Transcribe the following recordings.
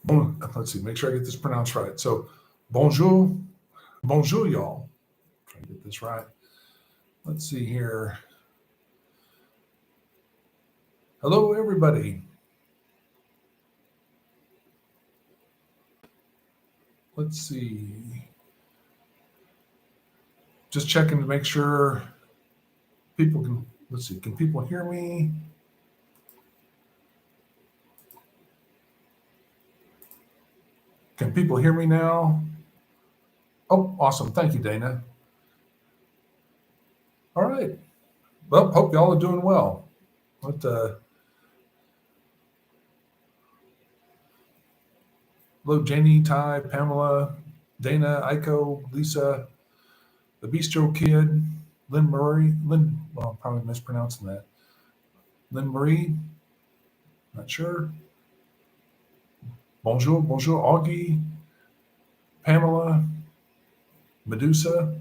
let's see, make sure I get this pronounced right. So, bonjour, bonjour, y'all. Try to get this right. Let's see here. Hello, everybody. Let's see. Just checking to make sure people can, let's see, can people hear me? Can people hear me now? Oh, awesome. Thank you, Dana. All right. Well, hope y'all are doing well. Hello, Janie, Ty, Pamela, Dana, Aiko, Lisa, the Bistro Kid, Lynn, well, I'm probably mispronouncing that. Lynn Marie, not sure. Bonjour, Augie, Pamela, Medusa.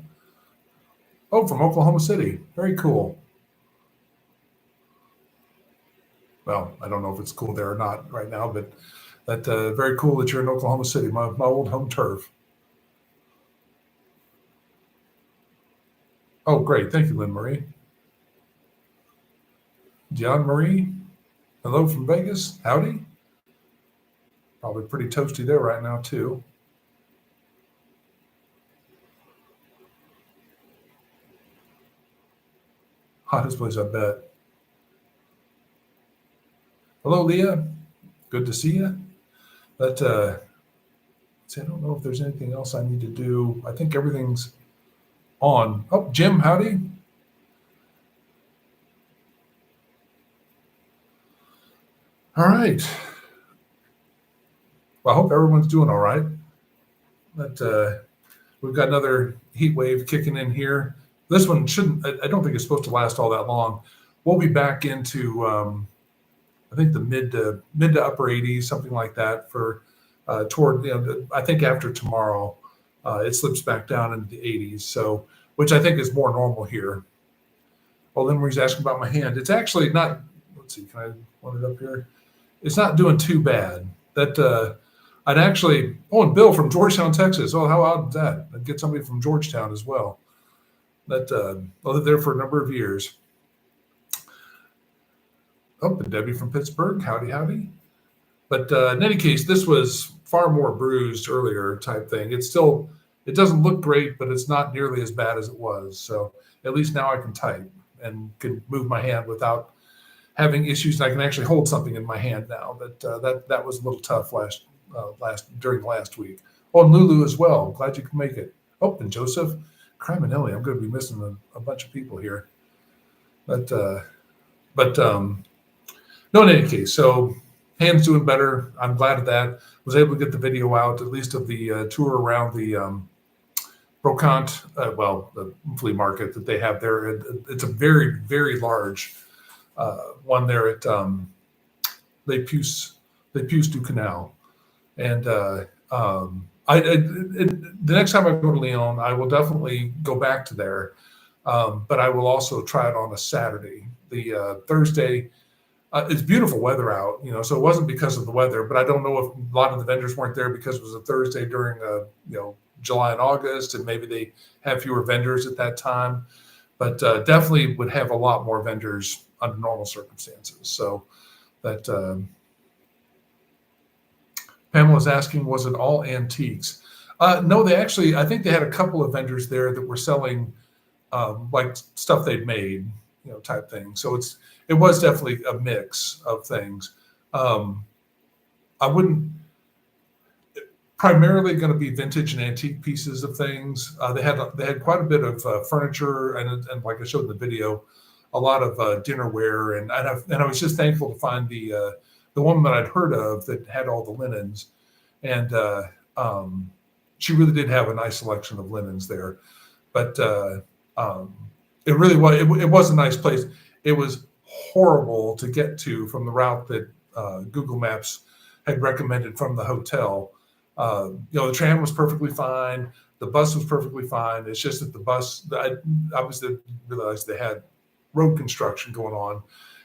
Oh, from Oklahoma City. Very cool. Well, I don't know if it's cool there or not right now, but that very cool that you're in Oklahoma City, my old home turf. Oh, great. Thank you, Lynn Marie. Dion Marie, hello from Vegas. Howdy. Probably pretty toasty there right now, too. Hottest place, I bet. Hello, Leah. Good to see you. But I don't know if there's anything else I need to do. I think everything's on. Oh, Jim, howdy. All right. Well, I hope everyone's doing all right. But we've got another heat wave kicking in here. This one shouldn't, I don't think it's supposed to last all that long. We'll be back into, I think the mid to upper 80s, something like that for toward, I think after tomorrow, it slips back down into the 80s. So, which I think is more normal here. Well, then he's asking about my hand. It's actually not, let's see, can I want it up here? It's not doing too bad. That, I'd actually, and Bill from Georgetown, Texas. Oh, how odd is that? I'd get somebody from Georgetown as well. That lived there for a number of years. Oh, and Debbie from Pittsburgh. Howdy. But in any case, this was far more bruised earlier type thing. It doesn't look great, but it's not nearly as bad as it was. So at least now I can type and can move my hand without having issues. I can actually hold something in my hand now. That was a little tough during last week. Oh, and Lulu as well. Glad you can make it. Oh, and Joseph Criminelli. I'm going to be missing a bunch of people here. But no, in any case, so hand's doing better. I'm glad of that. Was able to get the video out, at least of the tour around the Brocante, the flea market that they have there. It's a very, very large one there at Les Puces du Canal. And the next time I go to Lyon, I will definitely go back to there. But I will also try it on a Saturday. The Thursday, it's beautiful weather out, so it wasn't because of the weather, but I don't know if a lot of the vendors weren't there because it was a Thursday during, July and August, and maybe they have fewer vendors at that time, but definitely would have a lot more vendors under normal circumstances. So that Pamela's asking, was it all antiques? No, I think they had a couple of vendors there that were selling like stuff they'd made, type thing. So it was definitely a mix of things. I wouldn't primarily going to be vintage and antique pieces of things. They had quite a bit of furniture and like I showed in the video, a lot of dinnerware and I was just thankful to find the woman that I'd heard of that had all the linens, and she really did have a nice selection of linens there. But it really was. It was a nice place. It was horrible to get to from the route that Google Maps had recommended from the hotel. The tram was perfectly fine. The bus was perfectly fine. It's just that the bus, I obviously realized they had road construction going on.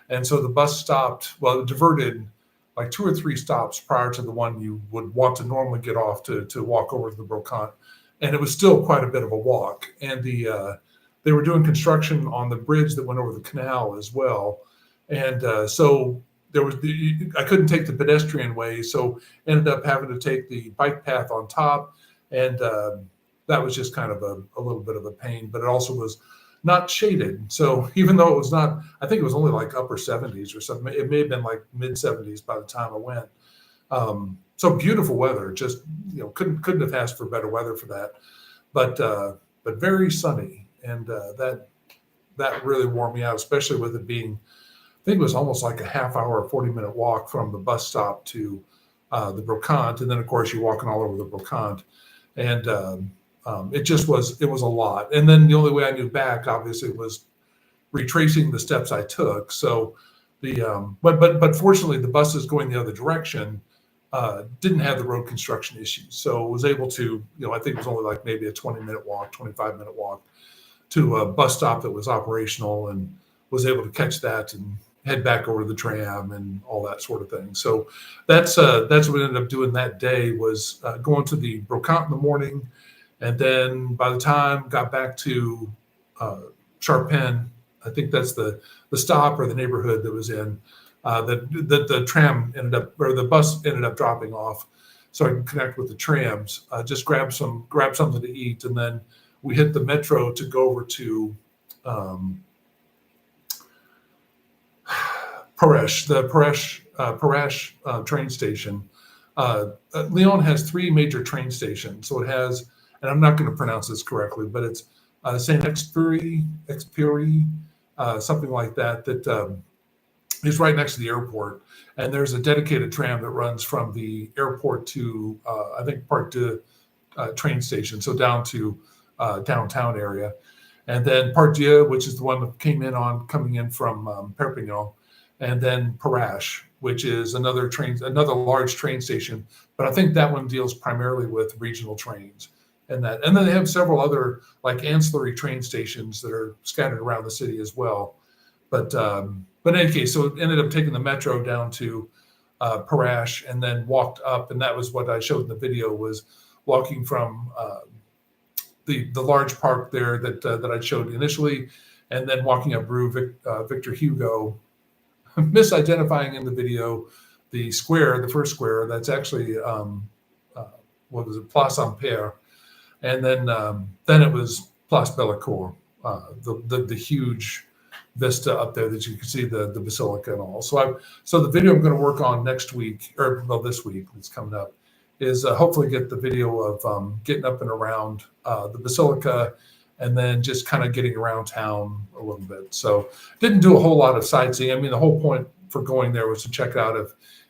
And so the bus stopped, it diverted like 2 or 3 stops prior to the one you would want to normally get off to walk over to the brocante, and it was still quite a bit of a walk. And they were doing construction on the bridge that went over the canal as well, and so there was I couldn't take the pedestrian way, so ended up having to take the bike path on top, and that was just kind of a little bit of a pain. But it also was not shaded, so even though it was not, I think it was only like upper 70s or something. It may have been like mid 70s by the time I went. So beautiful weather. Just couldn't have asked for better weather for that. But very sunny, and that really wore me out, especially with it being, I think it was almost like a half hour, 40-minute walk from the bus stop to the brocante, and then of course you're walking all over the brocante, and it was a lot. And then the only way I knew back, obviously, was retracing the steps I took. So but fortunately, the buses going the other direction didn't have the road construction issues. So I was able to, I think it was only like maybe a 20-minute walk, 25-minute walk to a bus stop that was operational, and was able to catch that and head back over to the tram and all that sort of thing. So that's what we ended up doing that day, was going to the brocante in the morning. And then by the time got back to Charpennes, I think that's the stop or the neighborhood that was in, the tram ended up, or the bus ended up dropping off, so I can connect with the trams. Just grab something to eat, and then we hit the metro to go over to Paresh, the Paresh train station. Lyon has 3 major train stations, so it has, and I'm not going to pronounce this correctly, but it's Saint Exupéry, something like that. That is right next to the airport, and there's a dedicated tram that runs from the airport to I think Parc de train station, so down to downtown area, and then Parc Dieu, which is the one that coming in from Perpignan, and then Paresh, which is another large train station. But I think that one deals primarily with regional trains. And then they have several other like ancillary train stations that are scattered around the city as well. But in any case, so it ended up taking the metro down to Paresh, and then walked up, and that was what I showed in the video, was walking from the large park there that I showed initially, and then walking up Rue Victor Hugo, misidentifying in the video the first square. That's actually what was it, Place Ampère. And then it was Place Bellecour, the huge vista up there that you can see the basilica and all. So the video I'm going to work on next week, or this week that's coming up, is hopefully get the video of getting up and around the basilica, and then just kind of getting around town a little bit. So didn't do a whole lot of sightseeing. I mean, the whole point for going there was to check out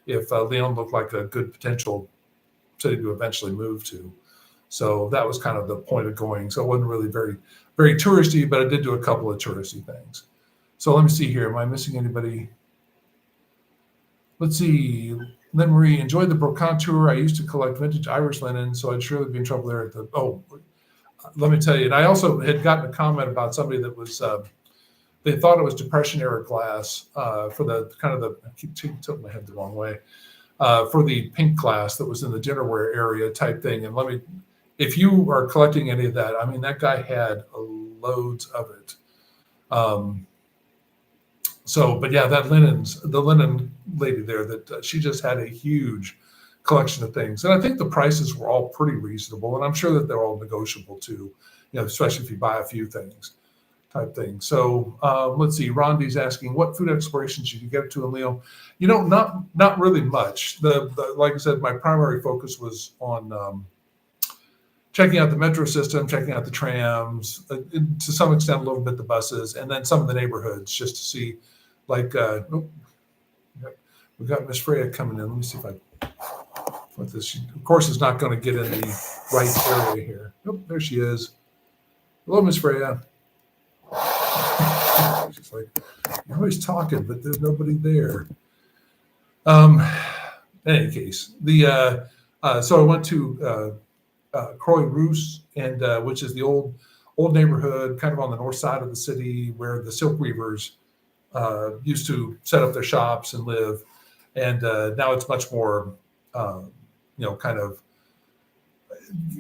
if Lyon looked like a good potential city to eventually move to. So that was kind of the point of going. So it wasn't really very, very touristy, but I did do a couple of touristy things. So let me see here. Am I missing anybody? Let's see. Lynn Marie, enjoyed the brocante tour. I used to collect vintage Irish linen, so I'd surely be in trouble there at let me tell you. And I also had gotten a comment about somebody that was, they thought it was Depression era glass for the kind of I keep tilting my head the wrong way, for the pink glass that was in the dinnerware area type thing. And if you are collecting any of that, I mean, that guy had loads of it. But yeah, the linen lady there, that she just had a huge collection of things. And I think the prices were all pretty reasonable, and I'm sure that they're all negotiable too, especially if you buy a few things type thing. So let's see, Rondi's asking, what food exploration should you get to in Lyon? Not really much. Like I said, my primary focus was on checking out the metro system, checking out the trams, to some extent a little bit the buses, and then some of the neighborhoods, just to see, like, we got Miss Freya coming in. Let me see if I put this. She, of course, is not going to get in the right area here. Oh, there she is. Hello, Miss Freya. She's like, you're always talking, but there's nobody there. In any case, so I went to Croix Rousse, and which is the old neighborhood, kind of on the north side of the city, where the silk weavers used to set up their shops and live. and now it's much more, kind of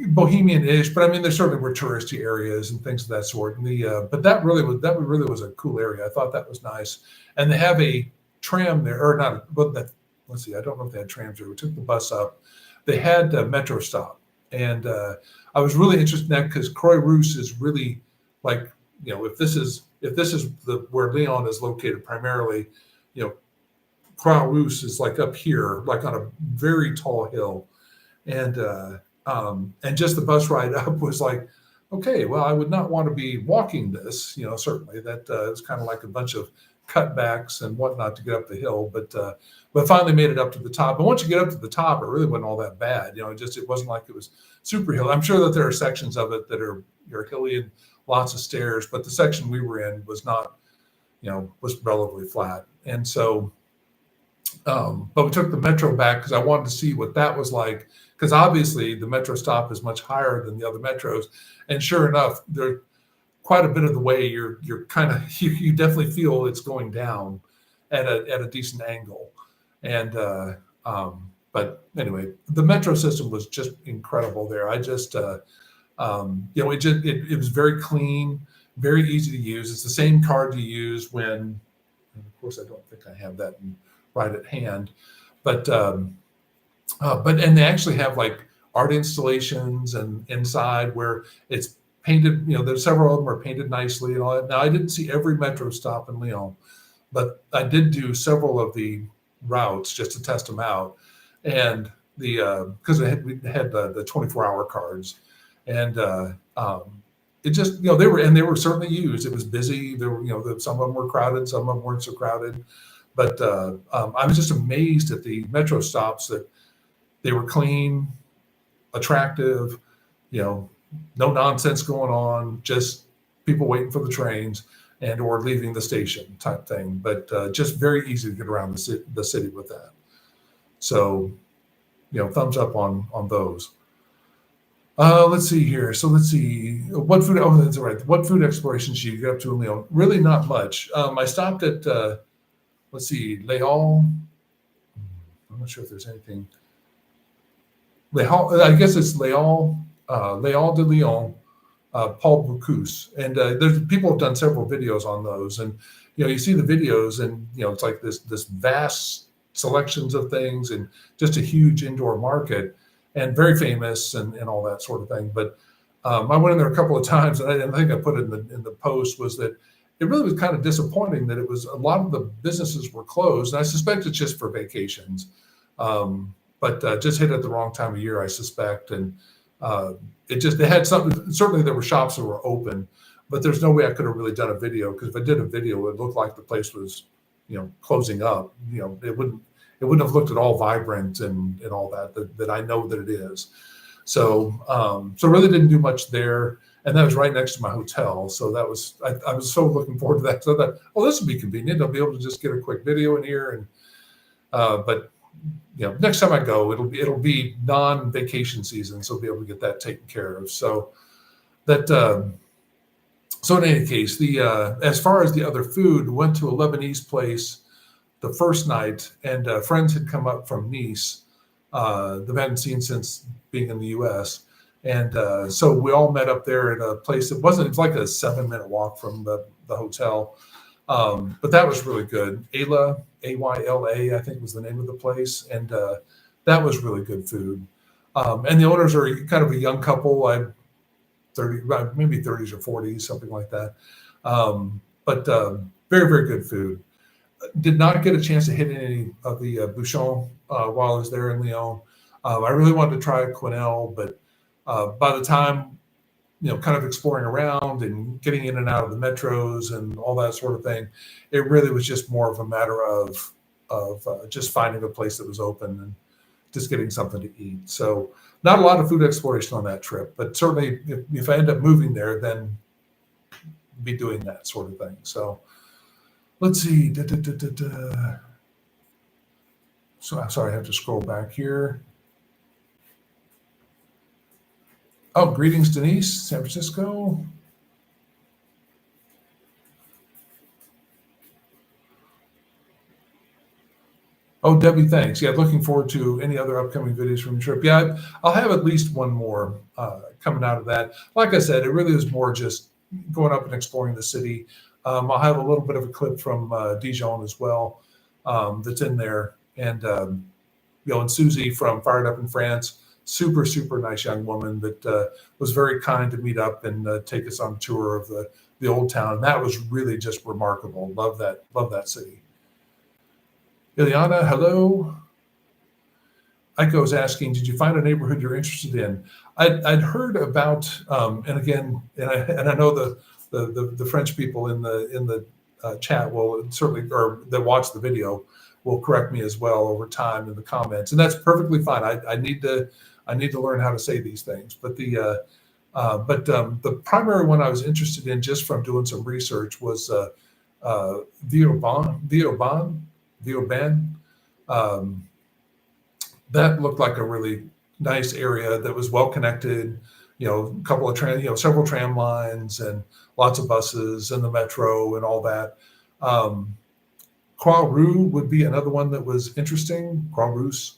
bohemian-ish. But I mean, there certainly were touristy areas and things of that sort. And but that really was a cool area. I thought that was nice. And they have a tram there, or not? But let's see, I don't know if they had trams there. We took the bus up. They had a metro stop, and I was really interested in that because Croix-Rousse is really like, if this is where Lyon is located primarily, Croix-Rousse is like up here, like on a very tall hill, and just the bus ride up was like, okay, well, I would not want to be walking this, certainly that it's kind of like a bunch of cutbacks and whatnot to get up the hill, but finally made it up to the top. And once you get up to the top, it really wasn't all that bad. It wasn't like it was super hilly. I'm sure that there are sections of it that are hilly and lots of stairs, but the section we were in was not, was relatively flat. And so, but we took the metro back because I wanted to see what that was like, because obviously the metro stop is much higher than the other metros. And sure enough, there quite a bit of the way you're kind of, you definitely feel it's going down at a decent angle. And but anyway, the metro system was just incredible there. I just it was very clean, very easy to use. It's the same card you use when, and of course I don't think I have that right at hand, but and they actually have like art installations and inside where it's painted, there's several of them are painted nicely and all that. Now, I didn't see every metro stop in Lyon, but I did do several of the routes just to test them out. And because we had the 24-hour cards, and it just, they were certainly used. It was busy. There were, some of them were crowded, some of them weren't so crowded. But I was just amazed at the metro stops that they were clean, attractive, no nonsense going on, just people waiting for the trains and or leaving the station type thing. But just very easy to get around the city with that. So, thumbs up on those. Let's see here. So let's see what food. Oh, that's all right. What food explorations did you get up to in Lyon? Really not much. I stopped at let's see, Lyon. I'm not sure if there's anything. Lyon, I guess it's Lyon de Lyon, Paul Bocuse, and there's people have done several videos on those, and you see the videos, and it's like this vast selections of things, and just a huge indoor market, and very famous, and all that sort of thing. But I went in there a couple of times, and I think I put it in the post, was that it really was kind of disappointing that it was a lot of the businesses were closed, and I suspect it's just for vacations. But just hit at the wrong time of year, I suspect. And they had something, certainly there were shops that were open, but there's no way I could have really done a video, because if I did a video, it looked like the place was, closing up. It wouldn't have looked at all vibrant and all that I know that it is. So, really didn't do much there. And that was right next to my hotel. So that was, I was so looking forward to that. So that, this would be convenient. I'll be able to just get a quick video in here. And, but next time I go, it'll be non-vacation season, so I'll be able to get that taken care of. So that, so in any case, as far as the other food, went to a Lebanese place the first night, and friends had come up from Nice, that I hadn't seen since being in the U.S. And so we all met up there at a place that it's like a 7-minute walk from the hotel. But that was really good. Ayla, Ayla, I think was the name of the place. And that was really good food. And the owners are kind of a young couple, 30, maybe 30s or 40s, something like that. But very, very good food. Did not get a chance to hit any of the bouchon while I was there in Lyon. I really wanted to try quenelle, but by the time, kind of exploring around and getting in and out of the metros and all that sort of thing, it really was just more of a matter of just finding a place that was open and just getting something to eat. So not a lot of food exploration on that trip, but certainly if I end up moving there, then be doing that sort of thing. So let's see. So I'm sorry, I have to scroll back here. Oh, greetings, Denise, San Francisco. Oh, Debbie, thanks. Yeah, looking forward to any other upcoming videos from the trip. Yeah, I'll have at least one more coming out of that. Like I said, it really is more just going up and exploring the city. I'll have a little bit of a clip from Dijon as well that's in there. And, and Susie from Fired Up in France, super, super nice young woman that was very kind to meet up and take us on a tour of the old town. And that was really just remarkable. Love that city. Ileana, hello. Iko's asking, did you find a neighborhood you're interested in? I'd heard about, and again, and I know the French people in the chat will certainly, or that watch the video, will correct me as well over time in the comments, and that's perfectly fine. I need to learn how to say these things, but the primary one I was interested in just from doing some research was Vauban. That looked like a really nice area that was well connected. A couple of several tram lines and lots of buses and the metro and all that. Croix-Rouge would be another one that was interesting. Croix-Rouge,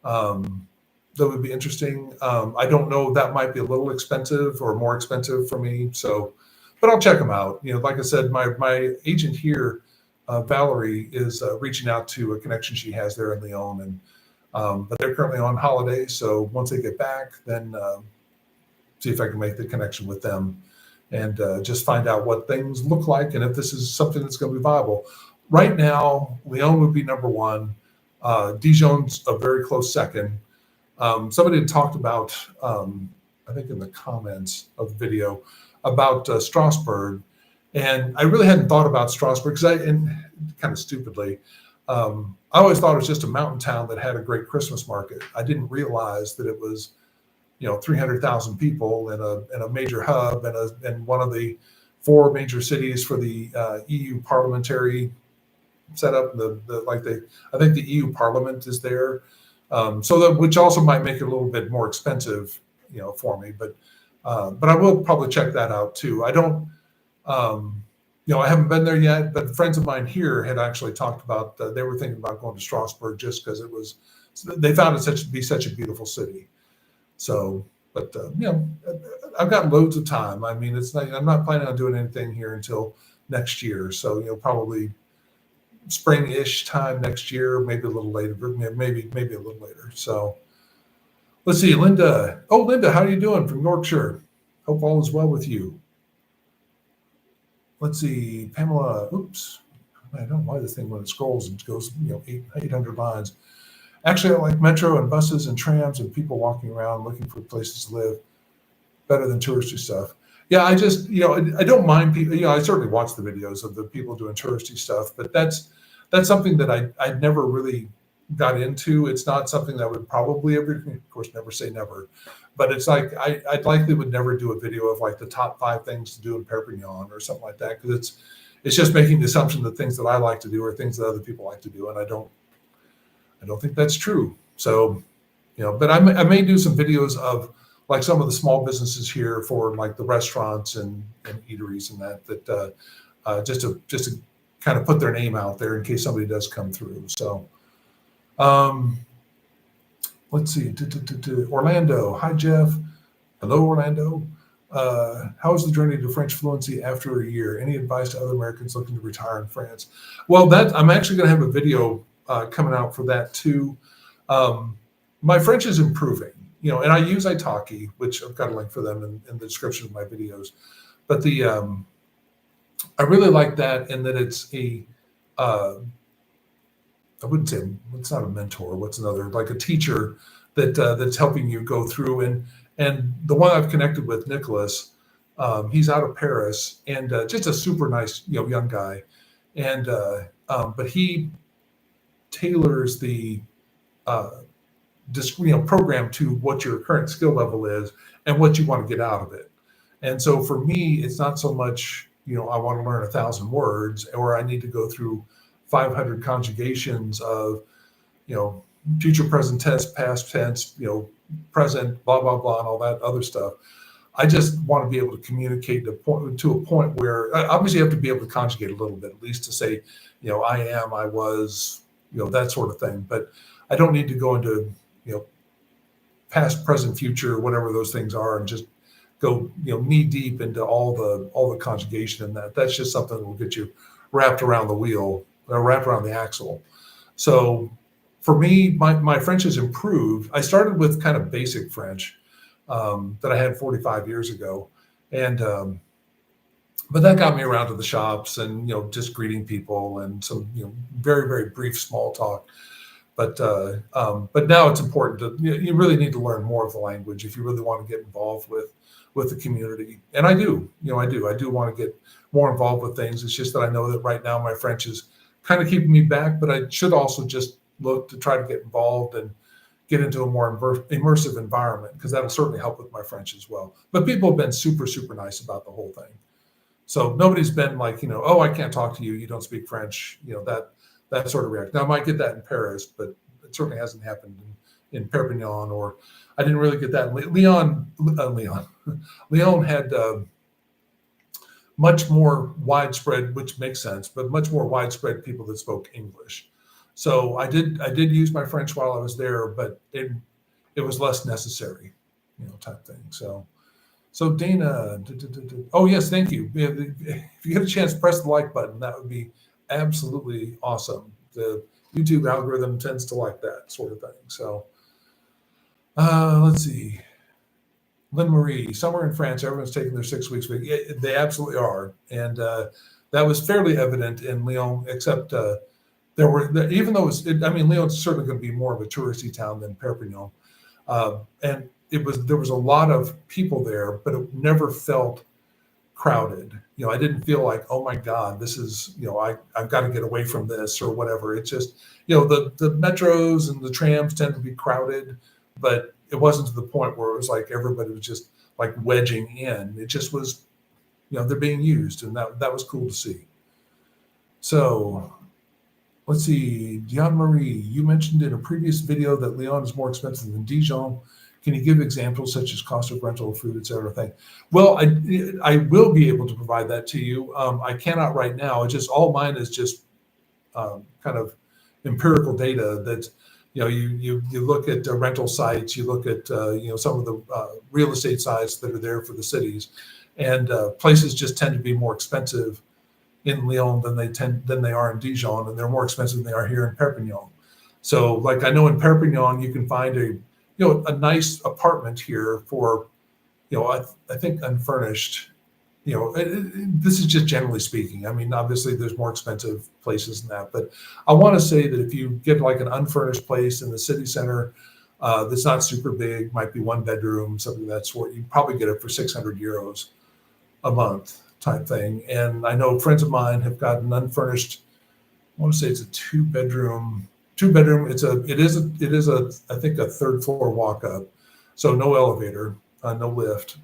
that would be interesting. I don't know, that might be a little expensive or more expensive for me. So, but I'll check them out. Like I said, my agent here, Valerie, is reaching out to a connection she has there in Lyon, and but they're currently on holiday. So once they get back, then see if I can make the connection with them and just find out what things look like and if this is something that's going to be viable. Right now, Lyon would be number one. Dijon's a very close second. Somebody had talked about, I think in the comments of the video, about Strasbourg. And I really hadn't thought about Strasbourg because and kind of stupidly, I always thought it was just a mountain town that had a great Christmas market. I didn't realize that it was, 300,000 people in a major hub and one of the 4 major cities for the EU parliamentary setup. I think the EU Parliament is there, which also might make it a little bit more expensive, for me. But I will probably check that out too. I don't. I haven't been there yet, but friends of mine here had actually talked about, they were thinking about going to Strasbourg just because they found it to be such a beautiful city. So, but, I've got loads of time. I mean, I'm not planning on doing anything here until next year. So, probably spring-ish time next year, maybe a little later, maybe a little later. So let's see, Linda. Oh, Linda, how are you doing from Yorkshire? Hope all is well with you. Let's see, Pamela, oops, I don't know why this thing, when it scrolls, it goes, 800 lines. Actually, I like metro and buses and trams and people walking around looking for places to live, better than touristy stuff. Yeah, I just, I don't mind people, I certainly watch the videos of the people doing touristy stuff, but that's something that I'd never really got into. It's not something that I would probably ever, of course, never say never, but it's like, I likely would never do a video of like the top 5 things to do in Perpignan or something like that. Cause it's just making the assumption that things that I like to do are things that other people like to do. And I don't think that's true. So, but I may do some videos of like some of the small businesses here for like the restaurants and eateries and that just to kind of put their name out there in case somebody does come through. So, let's see, Orlando. Hi, Jeff. Hello, Orlando. How is the journey to French fluency after a year? Any advice to other Americans looking to retire in France? Well, I'm actually going to have a video coming out for that too. My French is improving, and I use Italki, which I've got a link for them in the description of my videos. But I really like that in that it's I wouldn't say it's not a mentor. What's another, like a teacher that's helping you go through. And the one I've connected with, Nicholas, he's out of Paris and just a super nice young guy. And but he tailors the program to what your current skill level is and what you want to get out of it. And so for me, it's not so much I want to learn 1,000 words or I need to go through 500 conjugations of, future present tense, past tense, present, blah, blah, blah, and all that other stuff. I just want to be able to communicate to a point where obviously you have to be able to conjugate a little bit, at least to say, I am, I was, that sort of thing. But I don't need to go into, past, present, future, whatever those things are, and just go, knee deep into all the conjugation in that. That's just something that will get you wrapped around the wheel, or wrapped around the axle. So for me, my French has improved. I started with kind of basic French that I had 45 years ago. And, but that got me around to the shops and, just greeting people and some, very, very brief small talk. But now it's important you really need to learn more of the language if you really want to get involved with the community. And I do want to get more involved with things. It's just that I know that right now my French is kind of keeping me back, but I should also just look to try to get involved and get into a more immersive environment, because that'll certainly help with my French as well. But people have been super, super nice about the whole thing. So nobody's been like, oh, I can't talk to you, you don't speak French, that sort of reaction. Now, I might get that in Paris, but it certainly hasn't happened in Perpignan, or I didn't really get that in Lyon. Lyon had much more widespread, which makes sense, but much more widespread people that spoke English. So I did use my French while I was there, but it was less necessary, type thing. So Dana, oh yes, thank you. If you get a chance, press the like button. That would be absolutely awesome. The YouTube algorithm tends to like that sort of thing. So let's see. Lynn Marie, somewhere in France, everyone's taking their 6 weeks. Yeah, they absolutely are. And that was fairly evident in Lyon, except there were, even though Lyon's certainly going to be more of a touristy town than Perpignan. And there was a lot of people there, but it never felt crowded. I didn't feel like, oh my God, this is, I've got to get away from this or whatever. It's just, the metros and the trams tend to be crowded, but it wasn't to the point where it was like everybody was just like wedging in. It just was, they're being used, and that was cool to see. So let's see, Diane Marie, you mentioned in a previous video that Lyon is more expensive than Dijon. Can you give examples such as cost of rental, food, et cetera? Thing? Well, I will be able to provide that to you. I cannot right now. It's just all mine is just kind of empirical data that, you look at rental sites, you look at, some of the real estate sites that are there for the cities, and places just tend to be more expensive in Lyon than they are in Dijon, and they're more expensive than they are here in Perpignan. So, like, I know in Perpignan you can find a nice apartment here for, I think unfurnished. This is just generally speaking. I mean, obviously there's more expensive places than that, but I want to say that if you get like an unfurnished place in the city center that's not super big, might be one bedroom, something of that sort, you probably get it for 600 euros a month type thing. And I know friends of mine have gotten unfurnished. I want to say it's a two bedroom. It is I think a third floor walk up, so no elevator, no lift,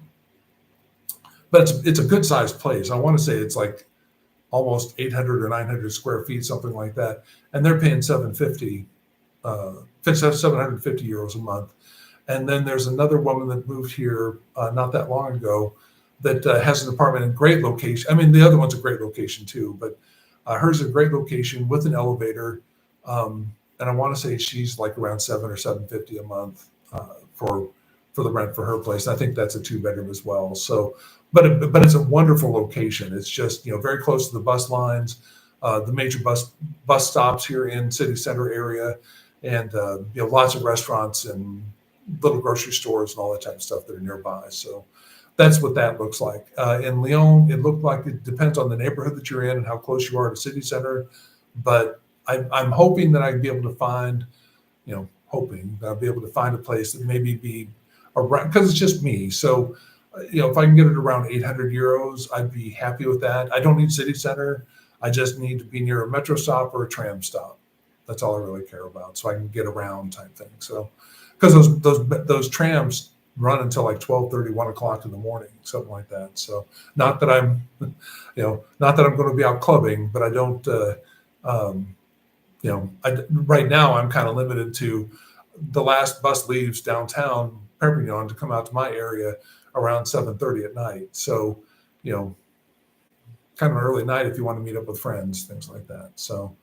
but it's a good sized place. I want to say it's like almost 800 or 900 square feet, something like that, and they're paying 750 euros a month. And then there's another woman that moved here not that long ago that has an apartment in great location. I mean, the other one's a great location too, but hers is a great location with an elevator. And I want to say she's like around $700 or $750 a month for the rent for her place. And I think that's a 2-bedroom as well. So, but it's a wonderful location. It's just, very close to the bus lines, the major bus stops here in city center area, and lots of restaurants and little grocery stores and all that type of stuff that are nearby. So that's what that looks like. In Lyon, it looked like it depends on the neighborhood that you're in and how close you are to city center, but I'm hoping that I can be able to find, I'll be able to find a place that maybe be around, because it's just me. So, if I can get it around 800 euros, I'd be happy with that. I don't need city center. I just need to be near a metro stop or a tram stop. That's all I really care about. So I can get around type thing. So, because those trams run until like 12:30, 1 o'clock in the morning, something like that. So not that I'm going to be out clubbing, but I don't, right now I'm kind of limited to the last bus leaves downtown Perpignan to come out to my area around 7:30 at night. So, kind of an early night if you want to meet up with friends, things like that. So,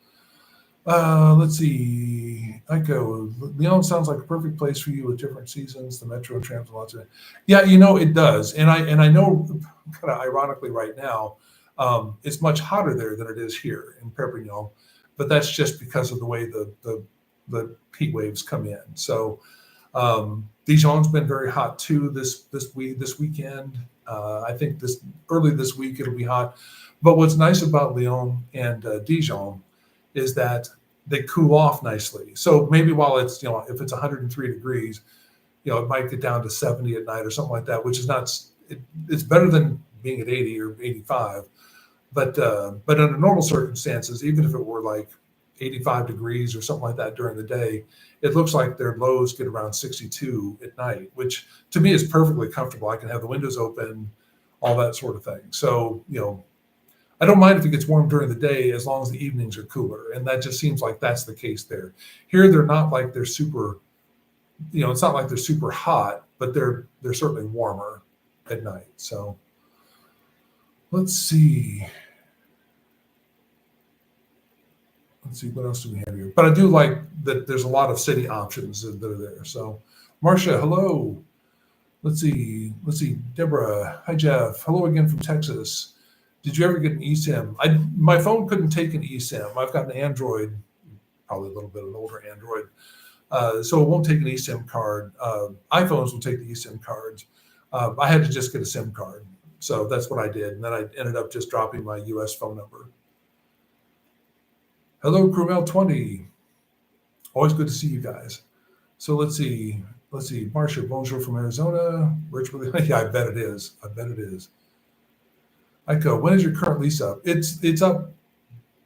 Let's see. I go. Lyon sounds like a perfect place for you with different seasons. The metro and trams, lots of. Yeah, it does. And I know, kind of ironically, right now, it's much hotter there than it is here in Perpignan, but that's just because of the way the heat waves come in. So Dijon's been very hot too this weekend. I think early this week it'll be hot. But what's nice about Lyon and Dijon is that they cool off nicely. So maybe while it's, if it's 103 degrees, it might get down to 70 at night or something like that, which is not, it's better than being at 80 or 85. But under normal circumstances, even if it were like 85 degrees or something like that during the day, it looks like their lows get around 62 at night, which to me is perfectly comfortable. I can have the windows open, all that sort of thing. So, I don't mind if it gets warm during the day as long as the evenings are cooler. And that just seems like that's the case there. Here, they're not like they're super, it's not like they're super hot, but they're certainly warmer at night. So let's see. What else do we have here? But I do like that there's a lot of city options that are there. So Marcia, hello. Let's see. Deborah, hi Jeff. Hello again from Texas. Did you ever get an eSIM? My phone couldn't take an eSIM. I've got an Android, probably a little bit of an older Android, so it won't take an eSIM card. iPhones will take the eSIM cards. I had to just get a SIM card, so that's what I did, and then I ended up just dropping my U.S. phone number. Hello, Crewmel20. Always good to see you guys. So let's see. Marcia, bonjour from Arizona. Yeah, I bet it is. Iko, when is your current lease up? It's up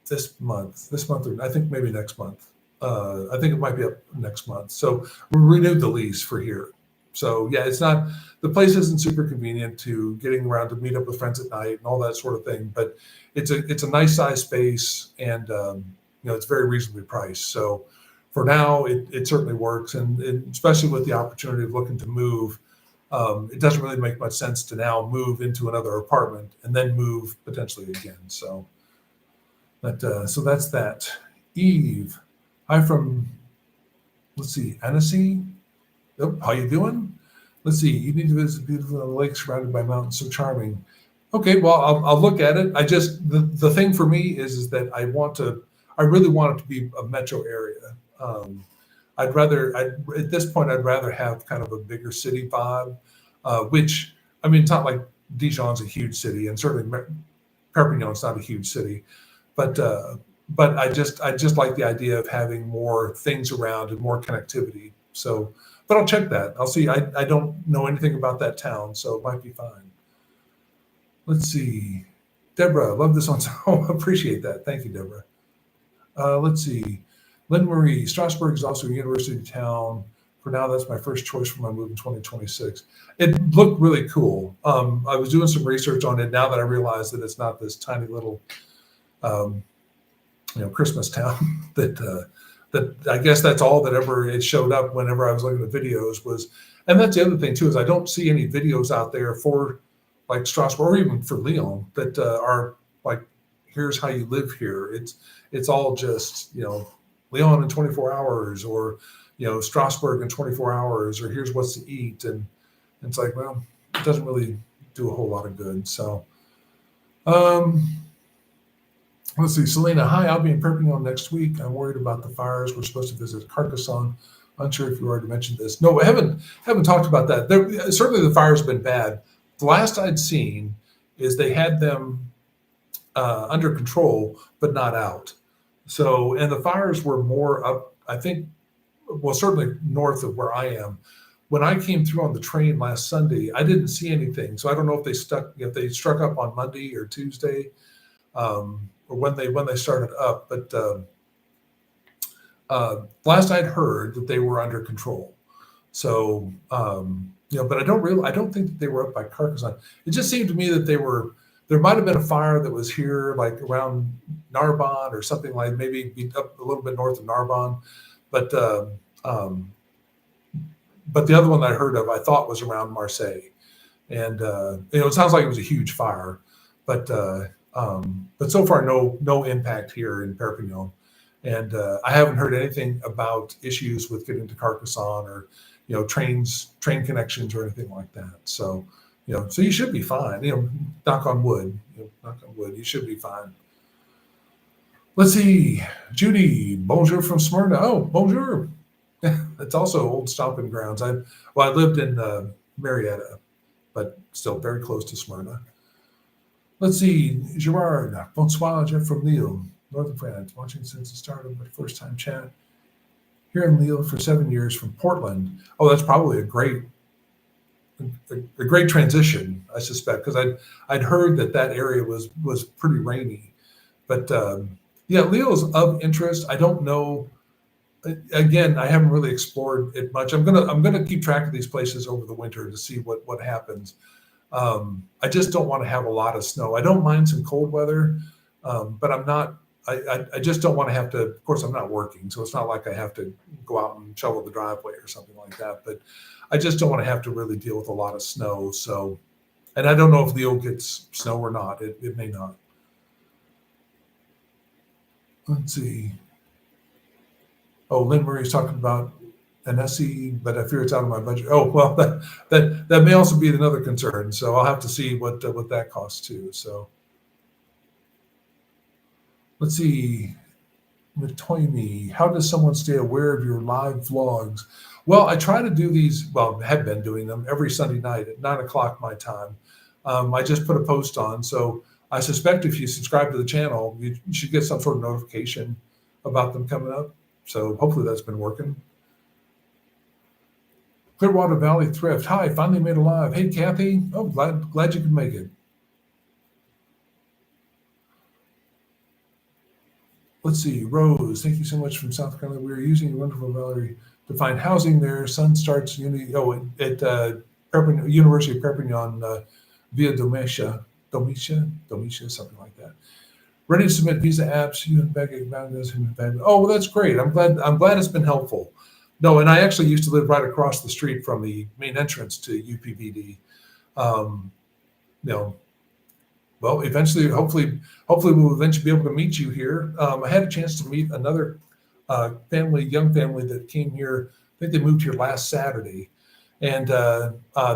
this month, or I think maybe next month. I think it might be up next month. So we renewed the lease for here. So yeah, the place isn't super convenient to getting around to meet up with friends at night and all that sort of thing, but it's a nice size space, and it's very reasonably priced. So for now, it certainly works, and especially with the opportunity of looking to move. It doesn't really make much sense to now move into another apartment and then move potentially again. So that's that. Eve, hi from, let's see, Annecy. Oh, how you doing? Let's see. You need to visit beautiful lake surrounded by mountains, so charming. Okay, well, I'll look at it. I just the thing for me is that I really want it to be a metro area. At this point, I'd rather have kind of a bigger city vibe, which, I mean, it's not like Dijon's a huge city, and certainly Perpignan's not a huge city, but I just like the idea of having more things around and more connectivity. So, but I'll check that. I'll see. I don't know anything about that town, so it might be fine. Let's see. Deborah, love this one. So appreciate that. Thank you, Deborah. Let's see. Lynn Marie, Strasbourg is also a university town. For now, that's my first choice for my move in 2026. It looked really cool. I was doing some research on it now that I realized that it's not this tiny little, Christmas town that I guess that's all that ever it showed up whenever I was looking at videos was. And that's the other thing too, is I don't see any videos out there for like Strasbourg or even for Lyon that are like, here's how you live here. It's all just, Lyon in 24 hours, or Strasbourg in 24 hours, or here's what's to eat, and it's like, well, it doesn't really do a whole lot of good. So let's see. Selena, hi, I'll be in Perpignan next week. I'm worried about the fires. We're supposed to visit Carcassonne. Unsure if you already mentioned this. No, I haven't talked about that. Certainly the fires have been bad. The last I'd seen is they had them under control but not out. So, and the fires were more up, I think, well, certainly north of where I am. When I came through on the train last Sunday, I didn't see anything. So I don't know if they struck up on Monday or Tuesday, or when they started up. But last I'd heard that they were under control. So but I don't think that they were up by Carcassonne. It just seemed to me that there might have been a fire that was here, like around Narbonne or something, like maybe up a little bit north of Narbonne. But the other one that I heard of, I thought was around Marseille. And, it sounds like it was a huge fire, but so far, no impact here in Perpignan. And I haven't heard anything about issues with getting to Carcassonne or, train connections or anything like that. So, so you should be fine. Knock on wood. Knock on wood. You should be fine. Let's see, Judy, bonjour from Smyrna. Oh, bonjour. It's also old stomping grounds. I lived in Marietta, but still very close to Smyrna. Let's see, Gerard, bonsoir, Jeff from Lyon, Northern France, watching since the start of my first time chat. Here in Lyon for 7 years from Portland. Oh, that's probably a great transition, I suspect, because I'd heard that area was pretty rainy. But yeah, Leo's of interest. I don't know. Again, I haven't really explored it much. I'm gonna keep track of these places over the winter to see what happens. I just don't want to have a lot of snow. I don't mind some cold weather, but I'm not. I just don't want to have to. Of course, I'm not working, so it's not like I have to go out and shovel the driveway or something like that. But I just don't want to have to really deal with a lot of snow. So, and I don't know if Leo gets snow or not. It may not. Let's see. Oh, Lynn Murray's talking about an SE, but I fear it's out of my budget. Oh, well, that may also be another concern. So I'll have to see what that costs too. So let's see. Matoimi, how does someone stay aware of your live vlogs? Well, I try to do these. Well, have been doing them every Sunday night at 9:00 my time. I just put a post on, so I suspect if you subscribe to the channel, you should get some sort of notification about them coming up. So hopefully that's been working. Clearwater Valley Thrift. Hi, finally made it live. Hey, Kathy. Oh, glad you could make it. Let's see. Rose, thank you so much from South Carolina. We are using your wonderful Valerie to find housing there. Son starts at University of Perpignan via Domitia, something like that. Ready to submit visa apps. Oh, well, that's great. I'm glad it's been helpful. No, and I actually used to live right across the street from the main entrance to UPVD. Well, eventually, hopefully we'll eventually be able to meet you here. I had a chance to meet another young family that came here. I think they moved here last Saturday, and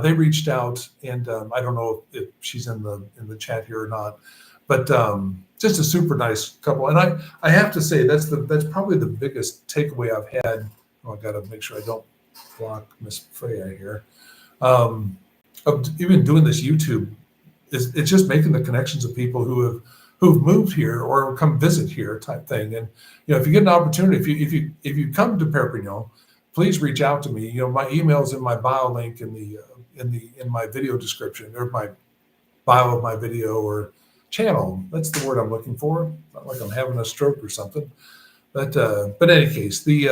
they reached out. And I don't know if she's in the chat here or not, but just a super nice couple. And I have to say that's probably the biggest takeaway I've had. Oh, I got to make sure I don't block Miss Freya here. Of even doing this YouTube. It's just making the connections of people who've moved here or come visit here type thing. And if you get an opportunity, if you come to Perpignan, please reach out to me. My email's in my bio link in my video description, or my bio of my video or channel. That's the word I'm looking for. Not like I'm having a stroke or something. But in any case, reach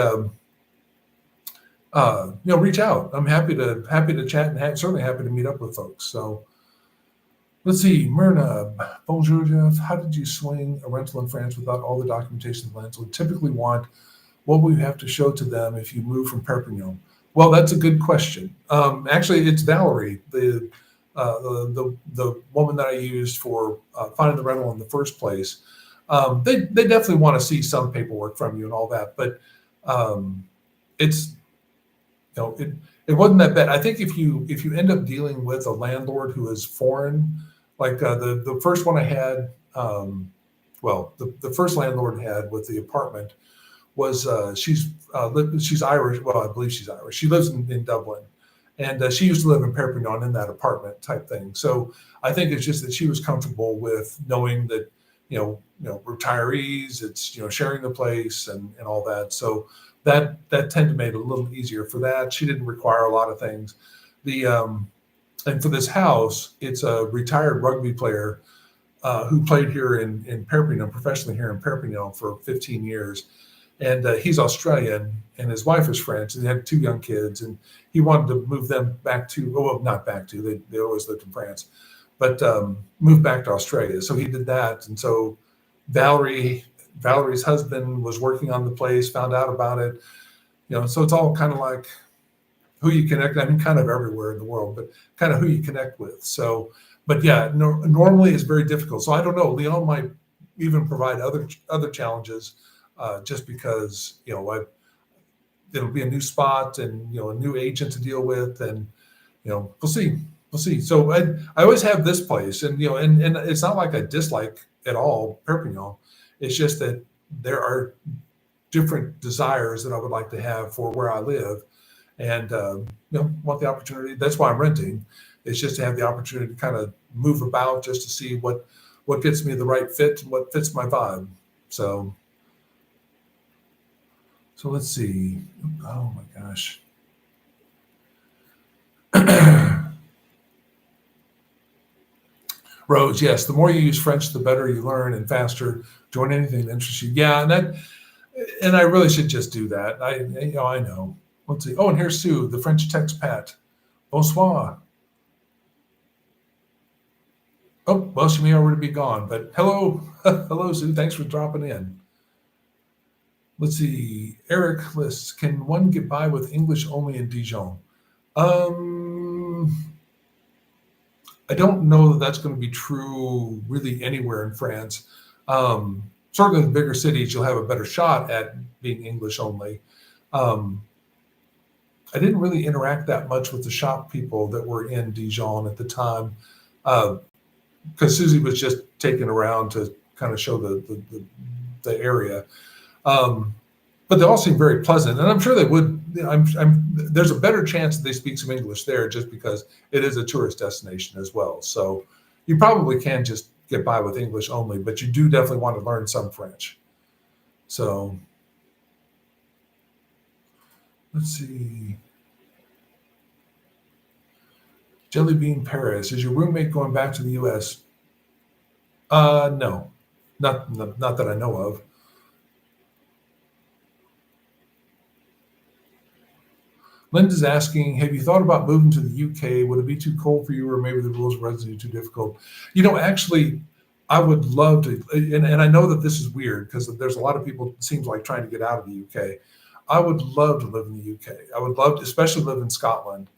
out. I'm happy to chat and certainly happy to meet up with folks. So. Let's see, Myrna, bonjour, Jeff. How did you swing a rental in France without all the documentation the landlord typically want? What will you have to show to them if you move from Perpignan? Well, that's a good question. Actually, it's Valerie, the woman that I used for finding the rental in the first place. They definitely want to see some paperwork from you and all that, but it's it wasn't that bad. I think if you end up dealing with a landlord who is foreign. Like the first one I had, the first landlord had with the apartment was she's Irish. Well, I believe she's Irish. She lives in Dublin, and she used to live in Perpignan in that apartment type thing. So I think it's just that she was comfortable with knowing that retirees, it's sharing the place and all that. So that tended to make it a little easier for that. She didn't require a lot of things. And for this house, it's a retired rugby player who played here in Perpignan, professionally here in Perpignan for 15 years. And he's Australian, and his wife is French, and they had 2 young kids. And he wanted to move them back to, not back to, they always lived in France, but move back to Australia. So he did that. And so Valerie's husband was working on the place, found out about it. So it's all kind of like, who you connect, kind of everywhere in the world, but kind of who you connect with. So, but yeah, normally it's very difficult. So I don't know, Lyon might even provide other challenges just because, it'll be a new spot and, a new agent to deal with. And, we'll see. We'll see. So I always have this place, and, and it's not like I dislike at all Perpignan. It's just that there are different desires that I would like to have for where I live, and want the opportunity. That's why I'm renting. It's just to have the opportunity to kind of move about, just to see what gets me the right fit and what fits my vibe. So let's see. Oh my gosh. Rose, yes. The more you use French, the better you learn and faster. Join anything that interests you. Yeah, and I really should just do that. I know. Let's see. Oh, and here's Sue, the French expat. Bonsoir. Oh, well, she may already be gone, but hello. Hello, Sue. Thanks for dropping in. Let's see. Eric lists, can one get by with English only in Dijon? I don't know that that's going to be true really anywhere in France. Certainly in the bigger cities, you'll have a better shot at being English only. I didn't really interact that much with the shop people that were in Dijon at the time, because Susie was just taken around to kind of show the area. But they all seem very pleasant, and I'm sure they would. There's a better chance that they speak some English there, just because it is a tourist destination as well. So you probably can just get by with English only, but you do definitely want to learn some French. So let's see. Jelly Bean Paris, is your roommate going back to the U.S.? No, not that I know of. Linda's asking, have you thought about moving to the UK? Would it be too cold for you, or maybe the rules of residency too difficult? Actually, I would love to, and I know that this is weird because there's a lot of people, it seems like, trying to get out of the UK. I would love to live in the UK. I would love to, especially live in Scotland.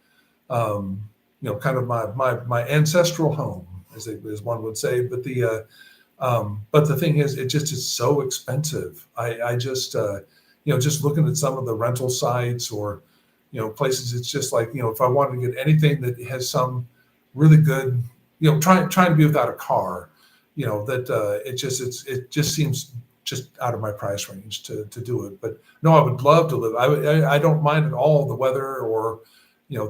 Kind of my ancestral home, as one would say. But the thing is, it just is so expensive. I just just looking at some of the rental sites or places, it's just like, if I wanted to get anything that has some really good, trying to be without a car, it just seems just out of my price range to do it. But no, I would love to live. I don't mind at all the weather or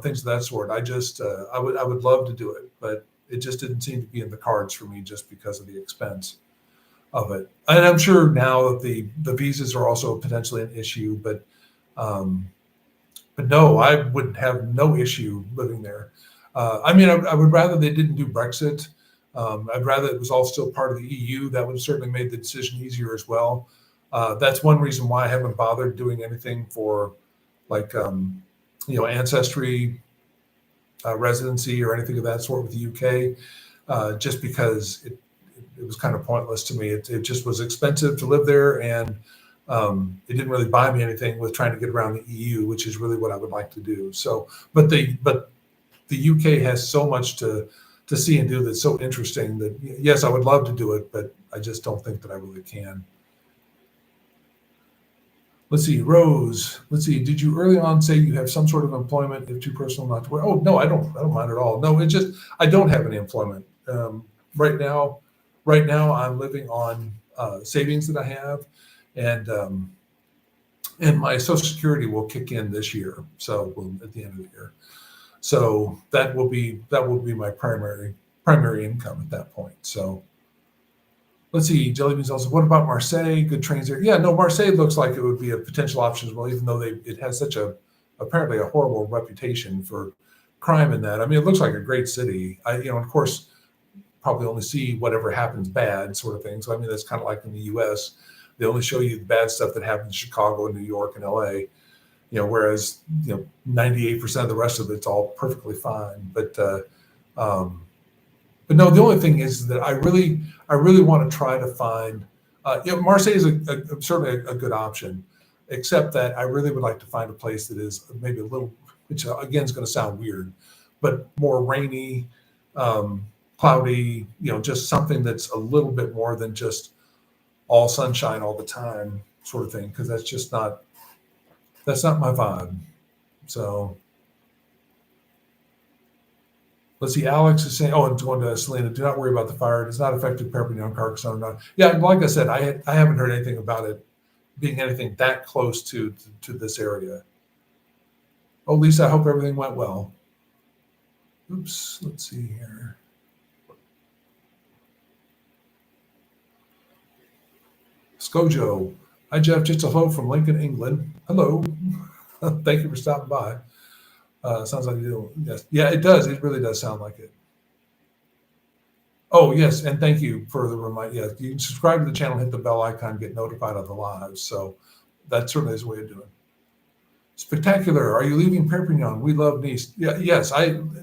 things of that sort. I just I would love to do it, but it just didn't seem to be in the cards for me just because of the expense of it. And I'm sure now that the visas are also potentially an issue, but no, I would have no issue living there. I would rather they didn't do Brexit. I'd rather it was all still part of the EU. That would have certainly made the decision easier as well. That's one reason why I haven't bothered doing anything for like, ancestry residency or anything of that sort with the UK, just because it was kind of pointless to me. It just was expensive to live there, and it didn't really buy me anything with trying to get around the EU, which is really what I would like to do. So, but the UK has so much to see and do that's so interesting that, yes, I would love to do it, but I just don't think that I really can. Let's see, Rose. Let's see. Did you early on say you have some sort of employment if too personal not to work? Oh no, I don't mind at all. No, it's just I don't have any employment right now. Right now, I'm living on savings that I have, and my Social Security will kick in this year. So at the end of the year, so that will be my primary income at that point. So. Let's see, Jelly Beans also, what about Marseille? Good trains there. Yeah, no, Marseille looks like it would be a potential option as well, even though it has such apparently a horrible reputation for crime in that. I mean, it looks like a great city. Of course, probably only see whatever happens bad sort of thing. So, I mean, that's kind of like in the U.S. They only show you the bad stuff that happens in Chicago and New York and L.A., whereas, 98% of the rest of it's all perfectly fine. But no, the only thing is that I really want to try to find, Marseille is certainly a good option, except that I really would like to find a place that is maybe a little, which again is going to sound weird, but more rainy, cloudy, just something that's a little bit more than just all sunshine all the time. sort of thing, because that's not my vibe. So let's see. Alex is saying, oh, and going to Selena, do not worry about the fire. It has not affected Perpignan, Carcassonne. Not. Yeah, like I said, I haven't heard anything about it being anything that close to this area. Oh, Lisa, I hope everything went well. Oops, let's see here. Skojo. Hi, Jeff. Just a hello from Lincoln, England. Hello. Thank you for stopping by. Sounds like you do. Yes. Yeah, it does. It really does sound like it. Oh, yes. And thank you for the reminder. Yes, you can subscribe to the channel, hit the bell icon, get notified of the lives. So that certainly is a way of doing it. Spectacular. Are you leaving Perpignan? We love Nice. Yeah, yes.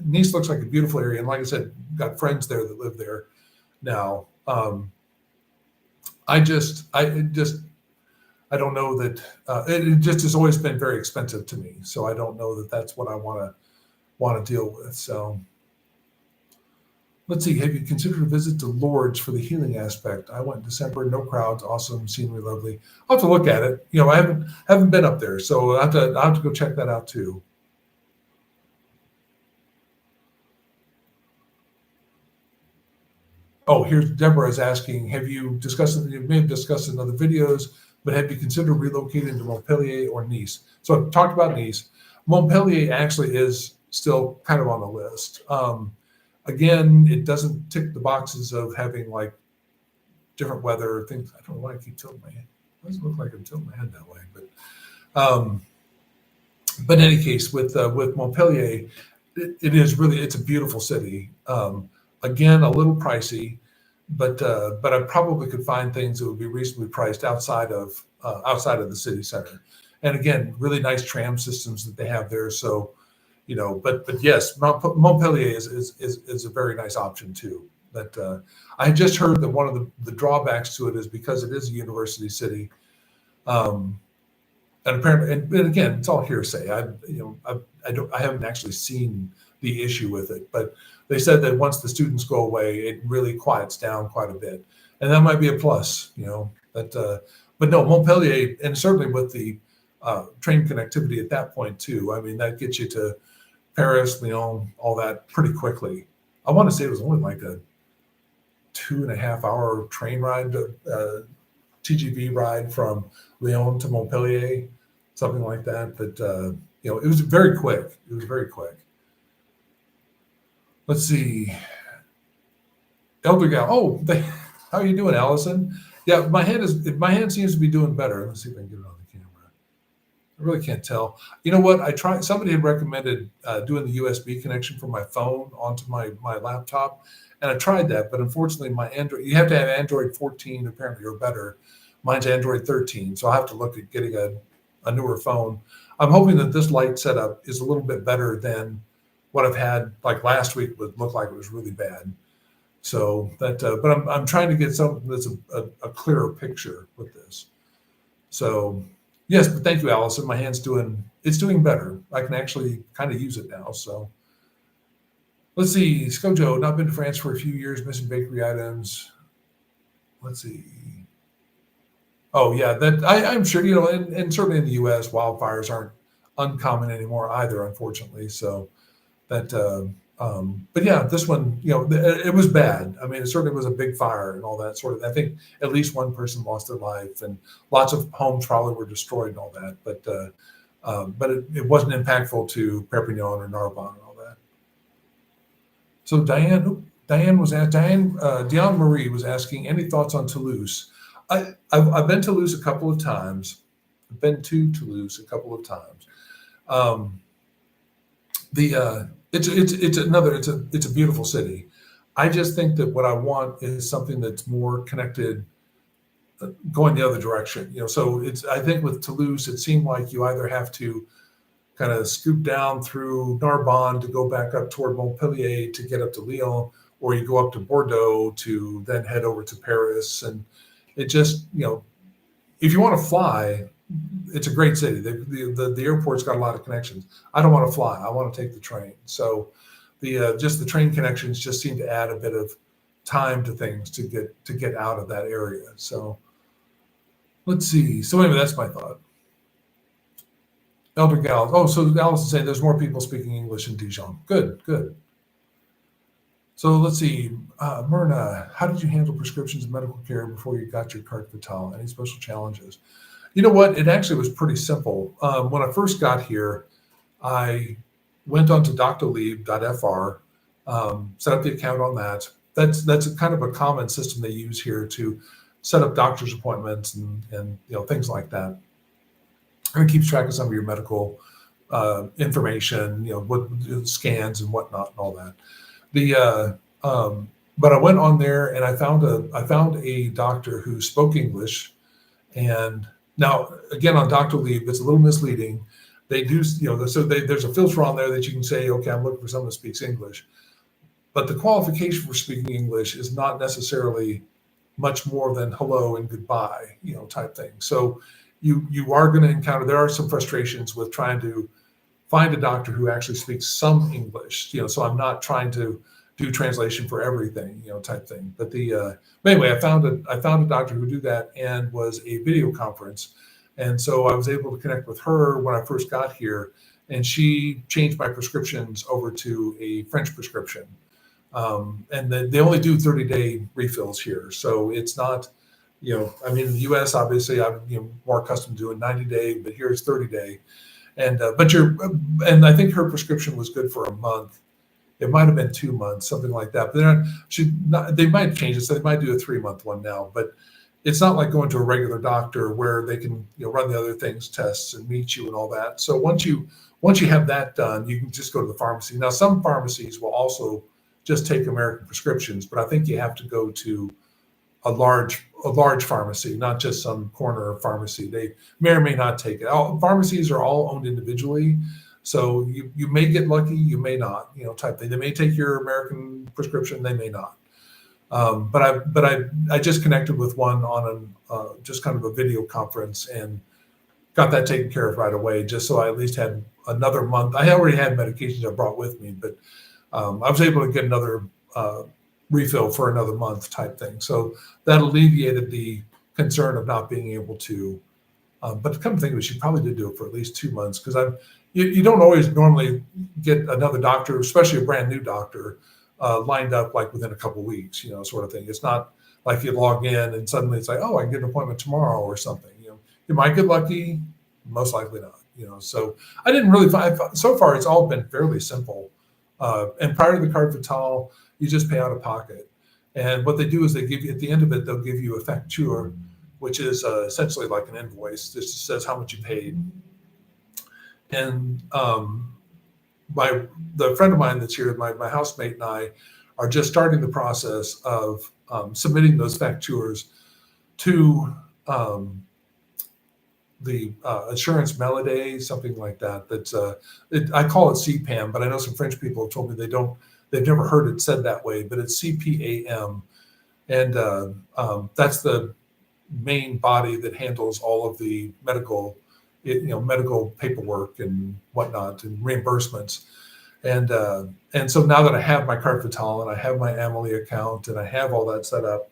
Nice looks like a beautiful area. And like I said, got friends there that live there now. I don't know that it just has always been very expensive to me. So I don't know that that's what I want to deal with. So let's see. Have you considered a visit to Lourdes for the healing aspect? I went in December, no crowds, awesome, scenery, lovely. I'll have to look at it. You know, I haven't been up there, so I'll have to go check that out too. Oh, here's Deborah is asking, have you discussed it? You may have discussed it in other videos, but have you considered relocating to Montpellier or Nice? So I've talked about Nice. Montpellier actually is still kind of on the list. Again, it doesn't tick the boxes of having like different weather things. I don't know why I keep tilting my head. It doesn't look like I'm tilting my head that way, but in any case, with Montpellier, it's a beautiful city. Again, a little pricey, but I probably could find things that would be reasonably priced outside of the city center. And again, really nice tram systems that they have there. So, you know, but yes, Montpellier is a very nice option too. That I just heard that one of the drawbacks to it is because it is a university city. And apparently, and again, it's all hearsay. I haven't actually seen the issue with it, but they said that once the students go away, it really quiets down quite a bit, and that might be a plus. You know, but no, Montpellier, and certainly with the train connectivity at that point too. I mean, that gets you to Paris, Lyon, all that pretty quickly. I want to say it was only like a 2.5 hour train ride, TGV ride from Lyon to Montpellier, something like that. But you know, it was very quick. It was very quick. Let's see. Elder Gal. Oh, how are you doing, Allison? Yeah, my hand seems to be doing better. Let's see if I can get it on the camera. I really can't tell. You know what? I tried. Somebody had recommended doing the USB connection from my phone onto my laptop, and I tried that. But unfortunately, my Android. You have to have Android 14 apparently or better. Mine's Android 13, so I'll have to look at getting a newer phone. I'm hoping that this light setup is a little bit better than what I've had. Like last week would look like it was really bad. So that, but I'm trying to get something that's a clearer picture with this. So yes, but thank you, Allison. My hand's doing better. I can actually kind of use it now. So let's see. Skojo, not been to France for a few years, missing bakery items. Let's see. Oh yeah, that I'm sure, you know, and certainly in the U.S., wildfires aren't uncommon anymore either, unfortunately. So that, but yeah, this one, you know, it was bad. I mean, it certainly was a big fire and all that sort of. I think at least one person lost their life, and lots of homes probably were destroyed and all that. But it wasn't impactful to Perpignan or Narbonne and all that. So Diane Marie was asking, any thoughts on Toulouse? I've been to Toulouse a couple of times. I've been to Toulouse a couple of times. It's a beautiful city. I just think that what I want is something that's more connected, going the other direction. You know, so I think with Toulouse, it seemed like you either have to kind of scoop down through Narbonne to go back up toward Montpellier to get up to Lyon, or you go up to Bordeaux to then head over to Paris. And it just, you know, if you want to fly, it's a great city. The airport's got a lot of connections. I don't want to fly. I want to take the train. So just the train connections just seem to add a bit of time to things to get out of that area. So Let's see. So anyway, that's my thought. Elder Gals. Oh, so Alice is saying there's more people speaking English in Dijon. Good, good. So let's see. Myrna, how did you handle prescriptions and medical care before you got your carte vitale? Any special challenges? You know what? It actually was pretty simple. When I first got here, I went onto doctolib.fr, set up the account on that. That's a kind of a common system they use here to set up doctor's appointments and things like that. And it keeps track of some of your medical information, what scans and whatnot and all that. But I went on there and I found a doctor who spoke English. And now again on Doctolib, it's a little misleading. They do, there's a filter on there that you can say, okay, I'm looking for someone who speaks English. But the qualification for speaking English is not necessarily much more than hello and goodbye, type thing. So you are going to encounter, there are some frustrations with trying to find a doctor who actually speaks some English, so I'm not trying to do translation for everything, type thing. But anyway, I found a doctor who would do that, and was a video conference. And so I was able to connect with her when I first got here, and she changed my prescriptions over to a French prescription. And they only do 30-day refills here. So it's not, I mean, in the US, obviously I'm more accustomed to doing 90-day, but here it's 30-day. And, and I think her prescription was good for a month. It might have been 2 months, something like that. But they might change it. So they might do a 3-month one now, but it's not like going to a regular doctor where they can, run the other things, tests and meet you and all that. So once you have that done, you can just go to the pharmacy. Now, some pharmacies will also just take American prescriptions, but I think you have to go to a large pharmacy, not just some corner pharmacy. They may or may not take it. Pharmacies are all owned individually. So you may get lucky, you may not, type thing. They may take your American prescription, they may not. But I just connected with one on just kind of a video conference and got that taken care of right away, just so I at least had another month. I already had medications I brought with me, but I was able to get another refill for another month type thing. So that alleviated the concern of not being able to. But to come to think of it, she probably did do it for at least 2 months, because you don't always normally get another doctor, especially a brand new doctor, lined up like within a couple of weeks, sort of thing. It's not like you log in and suddenly it's like, oh, I can get an appointment tomorrow or something. You might get lucky, most likely not. So I didn't really find, so far it's all been fairly simple. And prior to the carte vitale, you just pay out of pocket. And what they do is they give you, at the end of it, they'll give you a facture, which is essentially like an invoice. This just says how much you paid. And the friend of mine that's here, my housemate and I are just starting the process of submitting those factures to the Assurance Melody, something like that. That's I call it CPAM, but I know some French people have told me they've never heard it said that way, but it's CPAM, and that's the main body that handles all of the medical paperwork and whatnot and reimbursements. And so now that I have my carte vitale and I have my Amelie account and I have all that set up